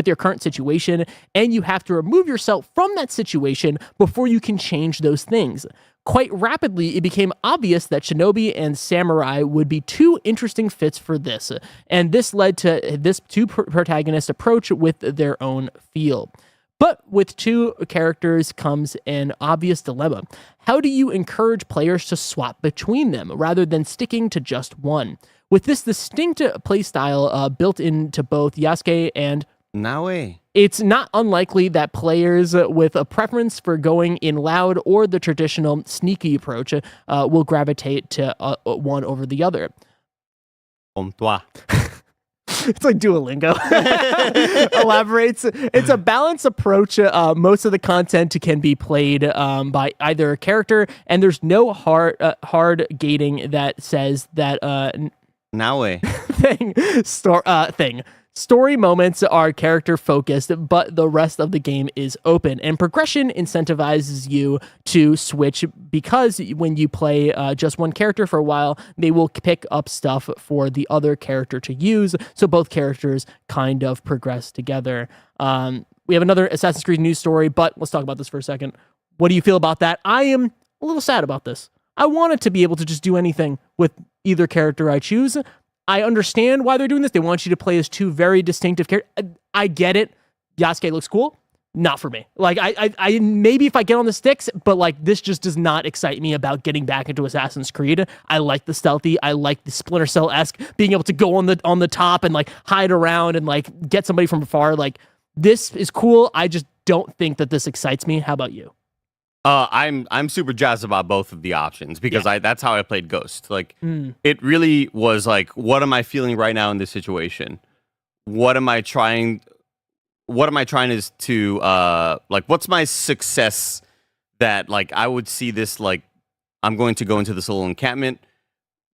your current situation, and you have to remove yourself from that situation before you can change those things. Quite rapidly, it became obvious that Shinobi and Samurai would be two interesting fits for this, and this led to this two protagonist approach with their own feel. But with two characters comes an obvious dilemma. How do you encourage players to swap between them rather than sticking to just one? With this distinct playstyle built into both Yasuke and Naue, it's not unlikely that players with a preference for going in loud or the traditional sneaky approach will gravitate to one over the other. Comme toi. It's like Duolingo. Elaborates. It's a balanced approach. Most of the content can be played by either character, and there's no hard gating that says that thing. Story moments are character focused, but the rest of the game is open, and progression incentivizes you to switch because when you play just one character for a while, they will pick up stuff for the other character to use, so both characters kind of progress together. We have another Assassin's Creed news story, but let's talk about this for a second. What do you feel about that? I am a little sad about this. I wanted to be able to just do anything with either character I choose. I understand why they're doing this. They want you to play as two very distinctive characters. I get it. Yasuke looks cool. Not for me. Like, I maybe if I get on the sticks, but like this just does not excite me about getting back into Assassin's Creed. I like the stealthy. I like the Splinter Cell-esque being able to go on the top and like hide around and like get somebody from afar. Like, this is cool. I just don't think that this excites me. How about you? I'm super jazzed about both of the options because that's how I played Ghost. Like, it really was like, what am I feeling right now in this situation? What am I trying is to like, what's my success that like I would see this, like, I'm going to go into this little encampment.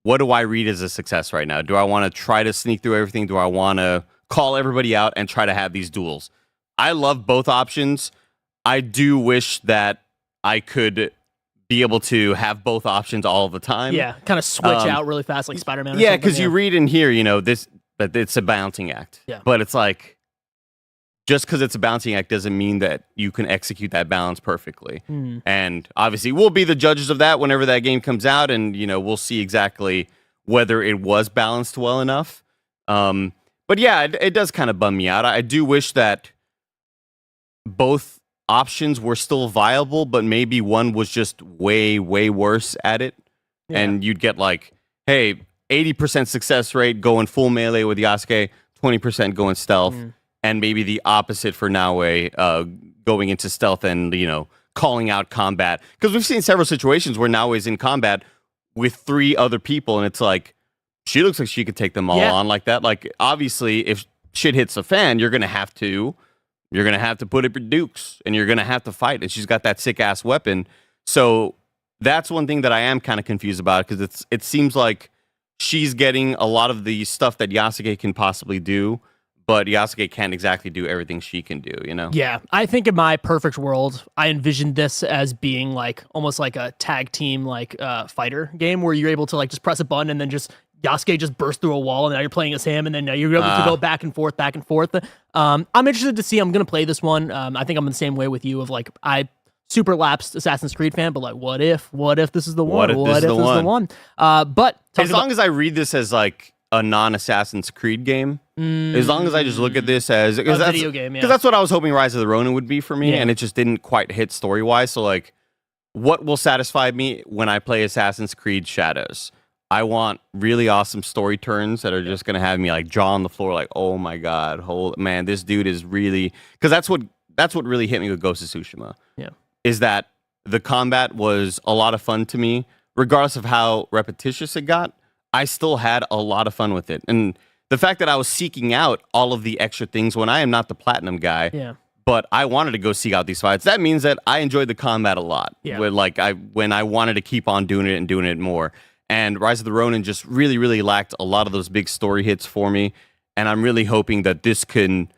What do I read as a success right now? Do I want to try to sneak through everything? Do I want to call everybody out and try to have these duels? I love both options. I do wish that I could be able to have both options all the time. Yeah, kind of switch out really fast like Spider-Man. Or Yeah, something. because you read in here, that it's a balancing act. Yeah. But it's like, just because it's a balancing act doesn't mean that you can execute that balance perfectly. And obviously, we'll be the judges of that whenever that game comes out, and we'll see exactly whether it was balanced well enough. But yeah, it does kind of bum me out. I do wish that both options were still viable, but maybe one was just way, way worse at it. Yeah. And you'd get like, hey, 80% success rate going full melee with Yasuke, 20% going stealth, and maybe the opposite for Naoe going into stealth and, calling out combat. Because we've seen several situations where Naoe's in combat with 3 other people, and it's like, she looks like she could take them all on like that. Like, obviously, if shit hits the fan, you're going to have to put up your dukes, and you're going to have to fight, and she's got that sick-ass weapon. So that's one thing that I am kind of confused about, because it seems like she's getting a lot of the stuff that Yasuke can possibly do, but Yasuke can't exactly do everything she can do, Yeah, I think in my perfect world, I envisioned this as being like almost like a tag team fighter game where you're able to like just press a button and then just Yasuke just bursts through a wall, and now you're playing as him, and then now you're able to go back and forth. I'm interested to see. I'm going to play this one. I think I'm the same way with you of like, I super lapsed Assassin's Creed fan, but like, what if this is the one? What if this is the one? But as long as I read this as like a non-Assassin's Creed game, as long as I just look at this as a video game, because that's what I was hoping Rise of the Ronin would be for me, and it just didn't quite hit story-wise. So like, what will satisfy me when I play Assassin's Creed Shadows? I want really awesome story turns that are just going to have me like jaw on the floor, like, oh my God, man, this dude is really, because that's what really hit me with Ghost of Tsushima. Yeah. Is that the combat was a lot of fun to me, regardless of how repetitious it got. I still had a lot of fun with it. And the fact that I was seeking out all of the extra things when I am not the platinum guy, but I wanted to go seek out these fights, that means that I enjoyed the combat a lot. Yeah. When I wanted to keep on doing it and doing it more. And Rise of the Ronin just really, really lacked a lot of those big story hits for me. And I'm really hoping that this can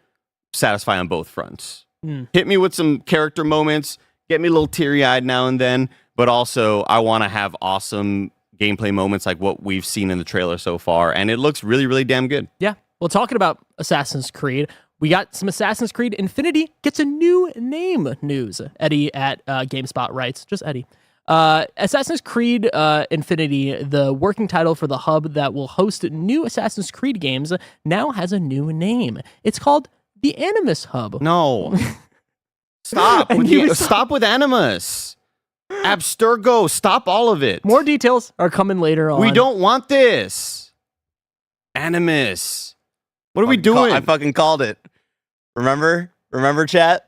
satisfy on both fronts. Hit me with some character moments, get me a little teary-eyed now and then, but also I want to have awesome gameplay moments like what we've seen in the trailer so far. And it looks really, really damn good. Yeah. Well, talking about Assassin's Creed, we got some Assassin's Creed Infinity gets a new name news. Eddie at GameSpot writes, just Eddie. Assassin's Creed Infinity, the working title for the hub that will host new Assassin's Creed games, now has a new name. It's called the Animus Hub. No. Stop with Animus. Abstergo, stop all of it. More details are coming later on. We don't want this. Animus. What are we doing? I fucking called it. Remember, chat?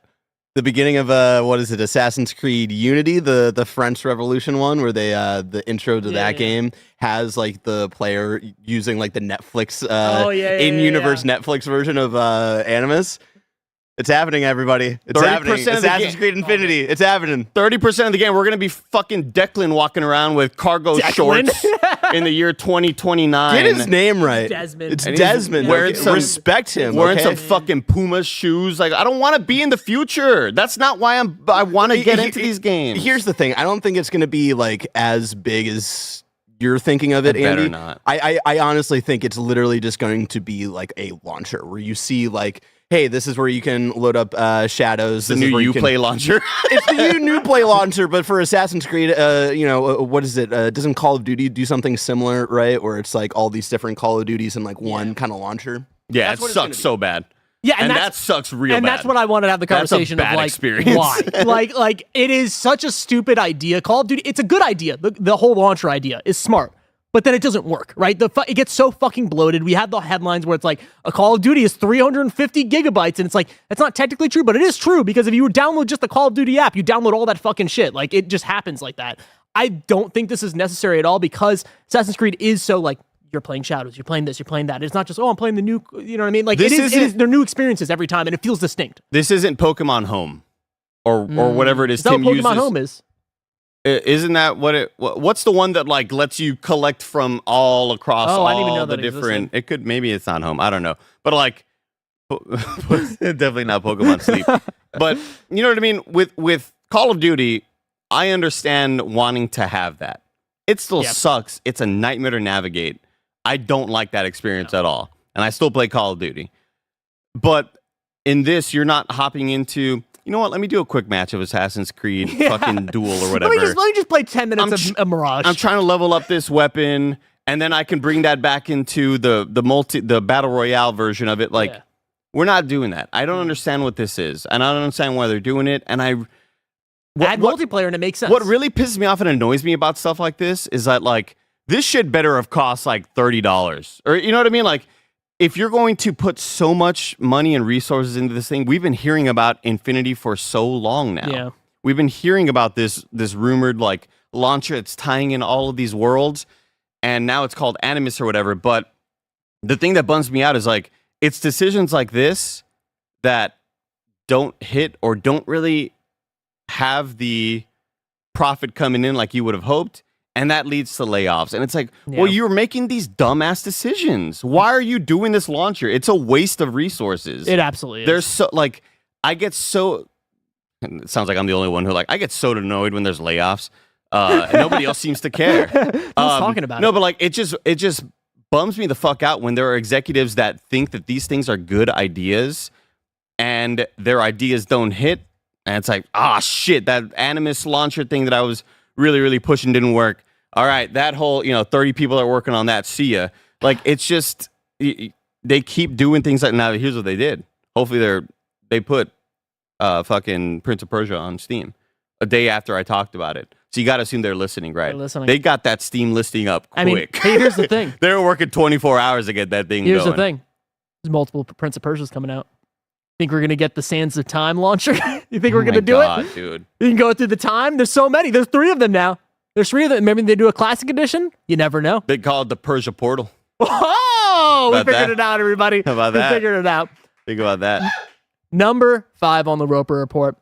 The beginning of Assassin's Creed Unity, the French Revolution one, where they the intro to that game has like the player using like the Netflix in-universe Netflix version of Animus. It's happening, everybody. It's happening. Assassin's Creed Infinity. It's happening. 30% of the game, we're going to be fucking Declan walking around with cargo shorts in the year 2029. Get his name right. Desmond. It's Desmond. Respect him. Wearing some fucking Puma shoes. Like, I don't want to be in the future. That's not why I want to get into these games. Here's the thing. I don't think it's going to be like as big as you're thinking of it, Andy. Better not. I honestly think it's literally just going to be like a launcher where you see like, hey, this is where you can load up Shadows. The new Uplay launcher. It's the new Uplay launcher, but for Assassin's Creed, what is it? Doesn't Call of Duty do something similar, right? Where it's like all these different Call of Duties in like one kind of launcher. Yeah, it sucks so bad. Yeah, and that sucks real bad. And that's what I wanted to have the conversation that's a bad of, like, experience. Why? like, it is such a stupid idea. Call of Duty, it's a good idea. The whole launcher idea is smart. But then it doesn't work, right? It gets so fucking bloated. We have the headlines where it's like, a Call of Duty is 350 gigabytes, and it's like, that's not technically true, but it is true, because if you download just the Call of Duty app, you download all that fucking shit. Like, it just happens like that. I don't think this is necessary at all, because Assassin's Creed is so, like, you're playing Shadows, you're playing this, you're playing that. It's not just, I'm playing the new, you know what I mean? Like, they're new experiences every time, and it feels distinct. This isn't Pokemon Home, or whatever it is Tim uses. Pokemon Home is. Isn't that what's the one that like lets you collect from all across all I didn't even know the that different existed. It could, maybe it's not Home, I don't know, but like definitely not Pokemon Sleep. But you know what I mean, with Call of Duty, I understand wanting to have that. It still Yep. sucks. It's a nightmare to navigate. I don't like that experience at all. And I still play Call of Duty. But in this, you're not hopping into, you know what, let me do a quick match of Assassin's Creed fucking duel or whatever. Let me just play 10 minutes of a Mirage. I'm trying to level up this weapon, and then I can bring that back into the Battle Royale version of it. Like, we're not doing that. I don't understand what this is, and I don't understand why they're doing it. And add multiplayer and it makes sense. What really pisses me off and annoys me about stuff like this is that, like, this shit better have cost like $30, or you know what I mean? Like, if you're going to put so much money and resources into this thing, we've been hearing about Infinity for so long now. Yeah. We've been hearing about this rumored like launcher that's tying in all of these worlds, and now it's called Animus or whatever. But the thing that bums me out is like it's decisions like this that don't hit or don't really have the profit coming in like you would have hoped. And that leads to layoffs. And it's like, well, you're making these dumbass decisions. Why are you doing this launcher? It's a waste of resources. It absolutely is. There's so, like, I get so, it sounds like I'm the only one who, like, I get so annoyed when there's layoffs. And nobody else seems to care. Who's talking about it? No, but, like, it just bums me the fuck out when there are executives that think that these things are good ideas and their ideas don't hit. And it's like, shit, that Animus launcher thing that I was really, really pushing didn't work. All right, that whole, 30 people are working on that. See ya. Like, it's just, they keep doing things like, now here's what they did. Hopefully they put fucking Prince of Persia on Steam a day after I talked about it. So you got to assume they're listening, right? They're listening. They got that Steam listing up quick. I mean, hey, here's the thing. They were working 24 hours to get that thing Here's going. the thing. There's multiple Prince of Persias coming out. Think we're going to get the Sands of Time launcher? You think we're going to do it? Dude. You can go through the time. There's so many. There's 3 of them now. There's 3 of them. Maybe they do a classic edition. You never know. They call it the Persia Portal. Oh, we About figured that? it out, everybody. How about that? We figured it out. Think about that. Number 5 on the Roper Report.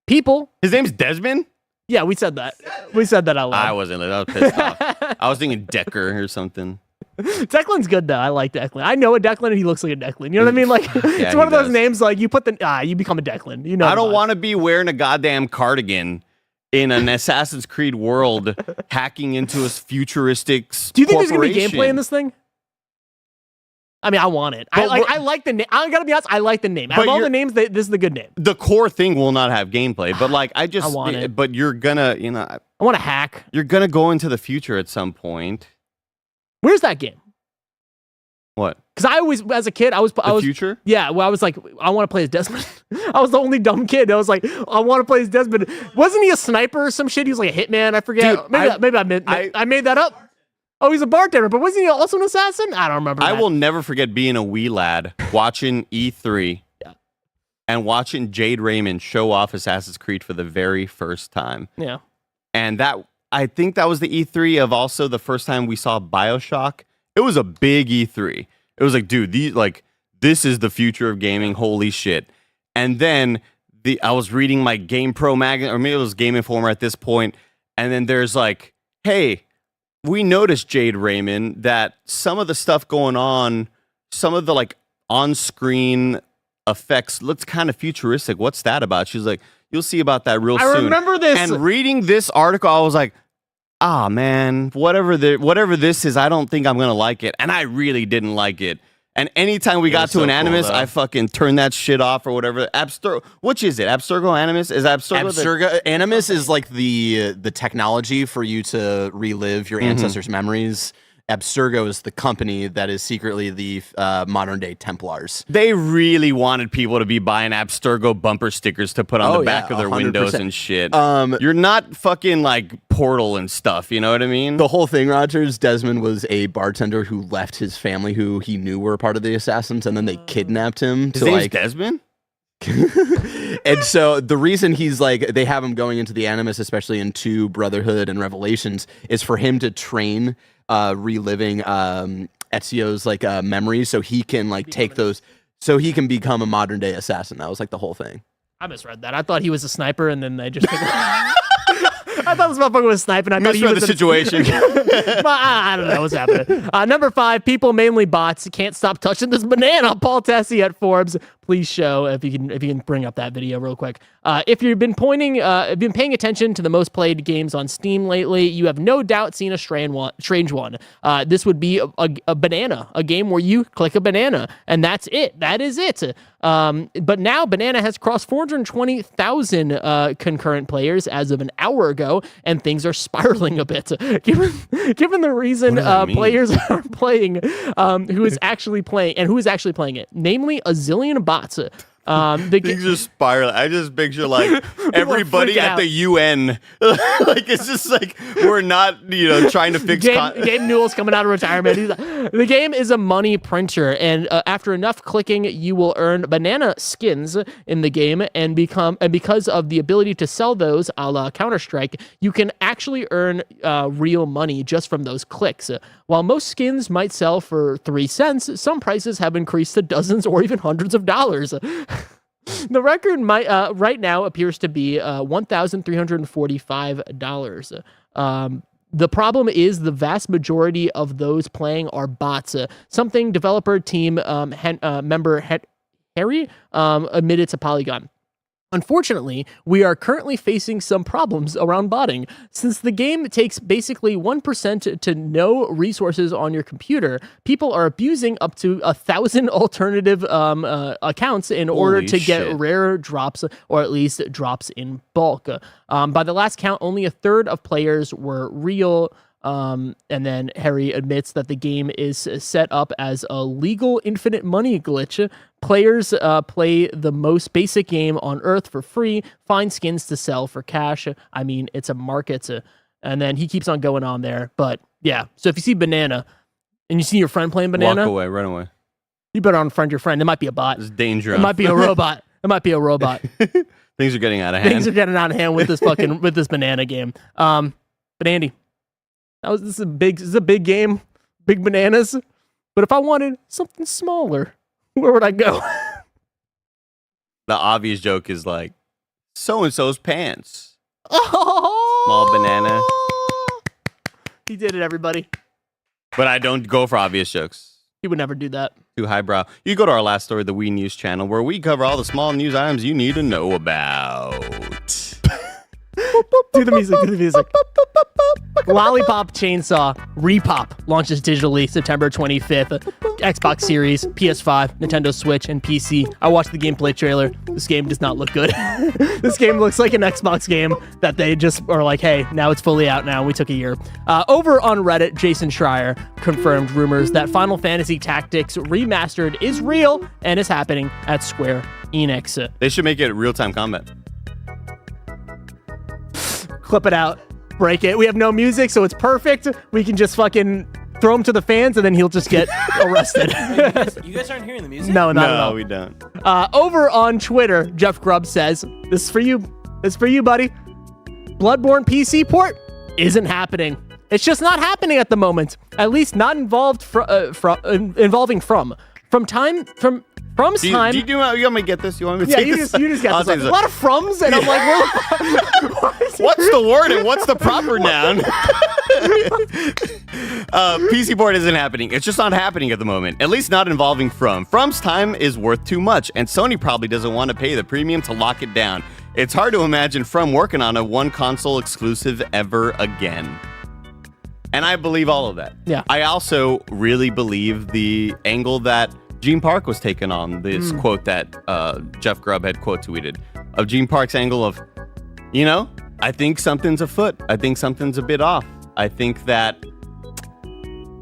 People. His name's Desmond? Yeah, we said that. We said that out loud. I wasn't. I was pissed off. I was thinking Decker or something. Declan's good though. I like Declan. I know a Declan and he looks like a Declan. You know what I mean? Like it's one of those names like you put you become a Declan. You know. I don't want to be wearing a goddamn cardigan in an Assassin's Creed world hacking into a futuristic Do you think there's gonna be corporation. gameplay in this thing? I mean, I want it. I like the name. I gotta be honest. I like the name. Out of all the names, this is the good name. The core thing will not have gameplay, but like I want it. But you're gonna, I want to hack. you're gonna go into the future at some point. Where's that game? What? Because I always, as a kid, I was Future? Yeah, well, I was like, I want to play as Desmond. I was the only dumb kid. I was like, I want to play as Desmond. Wasn't he a sniper or some shit? He was like a hitman. I forget. Dude, maybe I made that up. Oh, he's a bartender, but wasn't he also an assassin? I don't remember. I will never forget being a wee lad watching E3 and watching Jade Raymond show off Assassin's Creed for the very first time. Yeah. And I think that was the E3 of also the first time we saw BioShock. It was a big E3. It was like, dude, this is the future of gaming. Holy shit. And then I was reading my GamePro magazine, or maybe it was Game Informer at this point, and then there's like, hey, we noticed, Jade Raymond, that some of the stuff going on, some of the like on-screen effects looks kind of futuristic. What's that about? She was like, you'll see about that real soon. I remember this. And reading this article, I was like, man, whatever this is, I don't think I'm going to like it. And I really didn't like it. And anytime we got to an Animus, I fucking turned that shit off or whatever. Which is it? Abstergo Animus? Is Abstergo? Animus is like the technology for you to relive your ancestors' memories. Abstergo is the company that is secretly the modern day Templars. They really wanted people to be buying Abstergo bumper stickers to put on the back of their 100%. windows and shit. You're not fucking like Portal and stuff, you know what I mean? The whole thing, Rogers, Desmond was a bartender who left his family who he knew were part of the Assassins, and then they kidnapped him. His name's Desmond? And so the reason he's like, they have him going into the Animus, especially in 2 Brotherhood and Revelations, is for him to train reliving Ezio's like memories, so he can like take those, so he can become a modern day assassin. That was like the whole thing. I misread that. I thought he was a sniper, and then they just. I thought this motherfucker was sniping. I thought he Misread was the situation. I don't know what's happening. Number 5, people, mainly bots, can't stop touching this banana. Paul Tassi at Forbes. Please show if you can bring up that video real quick. If you've been paying attention to the most played games on Steam lately, you have no doubt seen a strange one. This would be a banana, a game where you click a banana, and that's it. That is it. But now Banana has crossed 420,000 concurrent players as of an hour ago, and things are spiraling a bit. Given the reason players are playing, who is actually playing it, namely a zillion bots. Things are spiraling. I just picture like everybody at the UN. Like it's just like we're not, trying to fix. Gabe Newell's coming out of retirement. He's like, the game is a money printer, and after enough clicking, you will earn banana skins in the game, and because of the ability to sell those, a la Counter-Strike, you can actually earn real money just from those clicks. While most skins might sell for 3 cents, some prices have increased to dozens or even hundreds of dollars. The record right now appears to be $1,345. The problem is the vast majority of those playing are bots. Something developer team member Harry admitted to Polygon. Unfortunately, we are currently facing some problems around botting. Since the game takes basically 1% to no resources on your computer, people are abusing up to 1,000 alternative accounts in order to get rare drops, or at least drops in bulk. By the last count, only a third of players were real. And then Harry admits that the game is set up as a legal infinite money glitch. Players play the most basic game on Earth for free, find skins to sell for cash. I mean, it's a market. And then he keeps on going on there. But yeah, so if you see Banana and you see your friend playing Banana, walk away, run away. You better unfriend your friend. It might be a bot. It's dangerous. It might be a robot. Things are getting out of hand. Things are getting out of hand with this with this Banana game. But Andy, this is a big game, big bananas. But if I wanted something smaller, where would I go? The obvious joke is like, so-and-so's pants. Oh! Small banana. He did it, everybody. But I don't go for obvious jokes. He would never do that. Too highbrow. You go to our last story, the We News channel, where we cover all the small news items you need to know about. Do the music. Lollipop Chainsaw Repop launches digitally September 25th. Xbox Series, PS5, Nintendo Switch, and PC. I watched the gameplay trailer. This game does not look good. This game looks like an Xbox game that they just are like, hey, now it's fully out now. We took a year. Over on Reddit, Jason Schreier confirmed rumors that Final Fantasy Tactics Remastered is real and is happening at Square Enix. They should make it real-time combat. Clip it out. Break it. We have no music, so it's perfect. We can just fucking throw him to the fans, and then he'll just get arrested. You guys aren't hearing the music? No, not at all. No, we don't. Over on Twitter, Jeff Grubb says, this is for you. This is for you, buddy. Bloodborne PC port isn't happening. It's just not happening at the moment. At least not involving From time. You want me to get this? You want me to take this? You just got this. A lot of froms, and I'm like, what's the word and what's the proper noun? PC port isn't happening. It's just not happening at the moment. At least not involving From. From's time is worth too much, and Sony probably doesn't want to pay the premium to lock it down. It's hard to imagine From working on a one console exclusive ever again. And I believe all of that. Yeah. I also really believe the angle that Gene Park was taken on, this quote that Jeff Grubb had quote tweeted of Gene Park's angle of, I think something's afoot. I think something's a bit off. I think that,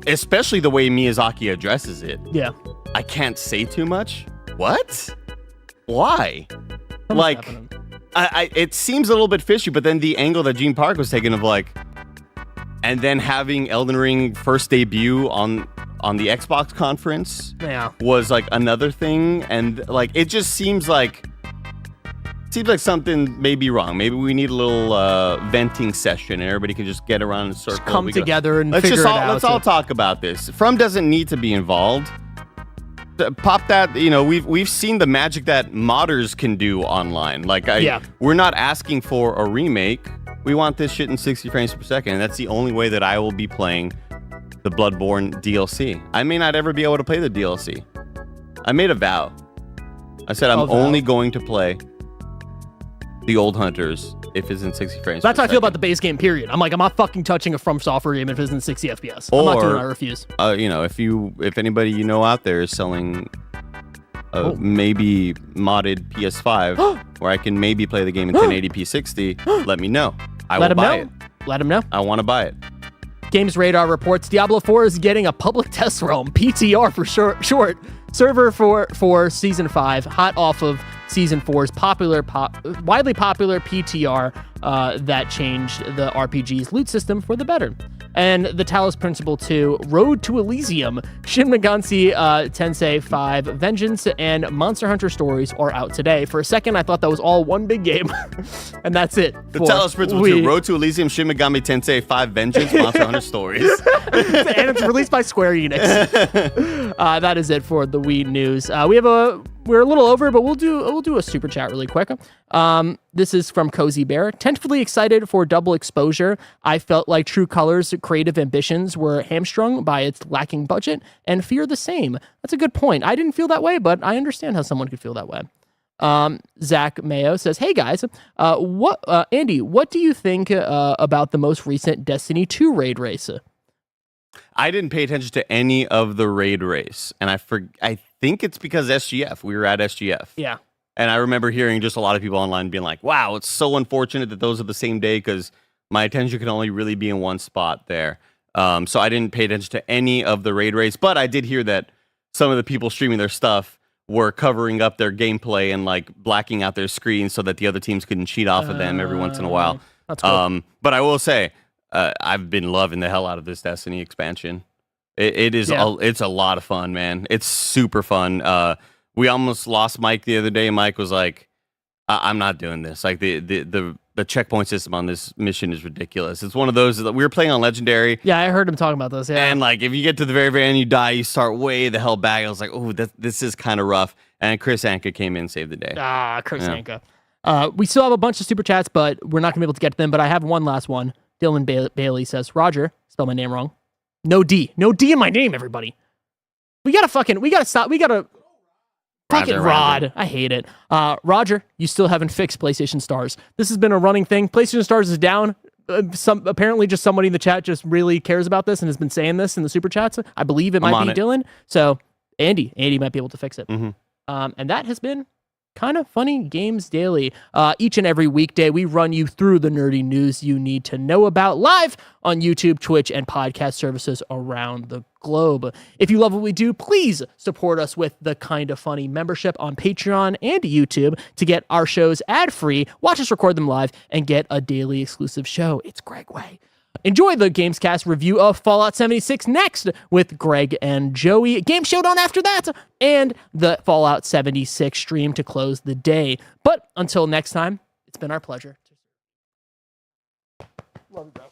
especially the way Miyazaki addresses it. Yeah. I can't say too much. What? Why? It seems a little bit fishy, but then the angle that Gene Park was taking of and then having Elden Ring first debut on the Xbox conference was another thing, and it just seems like something may be wrong. Maybe we need a little venting session, and everybody can just get around in a circle. Just come together and figure it out. Let's all talk about this. From doesn't need to be involved. Pop that. We've seen the magic that modders can do online. We're not asking for a remake. we want this shit in 60 frames per second. And that's the only way that I will be playing the Bloodborne DLC. I may not ever be able to play the DLC. I made a vow. I said I'm only going to play the Old Hunters if it's in 60 frames. That's per how I feel about second. the base game, period. I'm like, I'm not fucking touching a From Software game if it's in 60 FPS. I'm not doing it, I refuse. You know, if anybody you know out there is selling maybe modded PS5 where I can maybe play the game in 1080p 60, let me know. I will buy it. Let him know. I want to buy it. Games Radar reports Diablo 4 is getting a public test realm, PTR for short, server for Season 5, hot off of Season 4's widely popular PTR that changed the RPG's loot system for the better. And the Talos Principle 2, Road to Elysium, Shin Megami Tensei 5, Vengeance, and Monster Hunter Stories are out today. For a second, I thought that was all one big game, and that's it. The Talos Principle 2, Road to Elysium, Shin Megami Tensei 5, Vengeance, Monster Hunter Stories. And it's released by Square Enix. That is it for the Wii news. We're a little over, but we'll do a super chat really quick. This is from Cozy Bear. Tentatively excited for Double Exposure. I felt like True Colors' creative ambitions were hamstrung by its lacking budget, and fear the same. That's a good point. I didn't feel that way, but I understand how someone could feel that way. Zach Mayo says, "Hey guys, Andy, what do you think about the most recent Destiny 2 raid race?" I didn't pay attention to any of the raid race, and I think it's because SGF. We were at SGF. Yeah. And I remember hearing just a lot of people online being like, wow, it's so unfortunate that those are the same day because my attention can only really be in one spot there. So I didn't pay attention to any of the raid race, but I did hear that some of the people streaming their stuff were covering up their gameplay and like blacking out their screens so that the other teams couldn't cheat off of them every once in a while. That's cool. But I will say, I've been loving the hell out of this Destiny expansion. It's a lot of fun, man. It's super fun. We almost lost Mike the other day. Mike was like, I'm not doing this. Like the checkpoint system on this mission is ridiculous. It's one of those that we were playing on Legendary. Yeah, I heard him talking about this. Yeah. And like if you get to the very, very end, you die, you start way the hell back. I was like, oh, this is kind of rough. And Chris Anka came in and saved the day. Chris Anka. We still have a bunch of super chats, but we're not gonna be able to get to them. But I have one last one. Dylan Bailey says, Roger, spell my name wrong. No D in my name, everybody. We gotta stop. Fucking Rod. I hate it. Roger, you still haven't fixed PlayStation Stars. This has been a running thing. PlayStation Stars is down. Apparently just somebody in the chat just really cares about this and has been saying this in the super chats. I believe it might be Dylan. So Andy might be able to fix it. Mm-hmm. And that has been kind of Funny Games Daily. Each and every weekday, we run you through the nerdy news you need to know about live on YouTube, Twitch, and podcast services around the globe. If you love what we do, please support us with the Kind of Funny membership on Patreon and YouTube to get our shows ad-free, watch us record them live, and get a daily exclusive show. It's Gregway. Enjoy the Gamescast review of Fallout 76 next with Greg and Joey. Game Showdown after that, and the Fallout 76 stream to close the day. But until next time, it's been our pleasure. Love you, bro.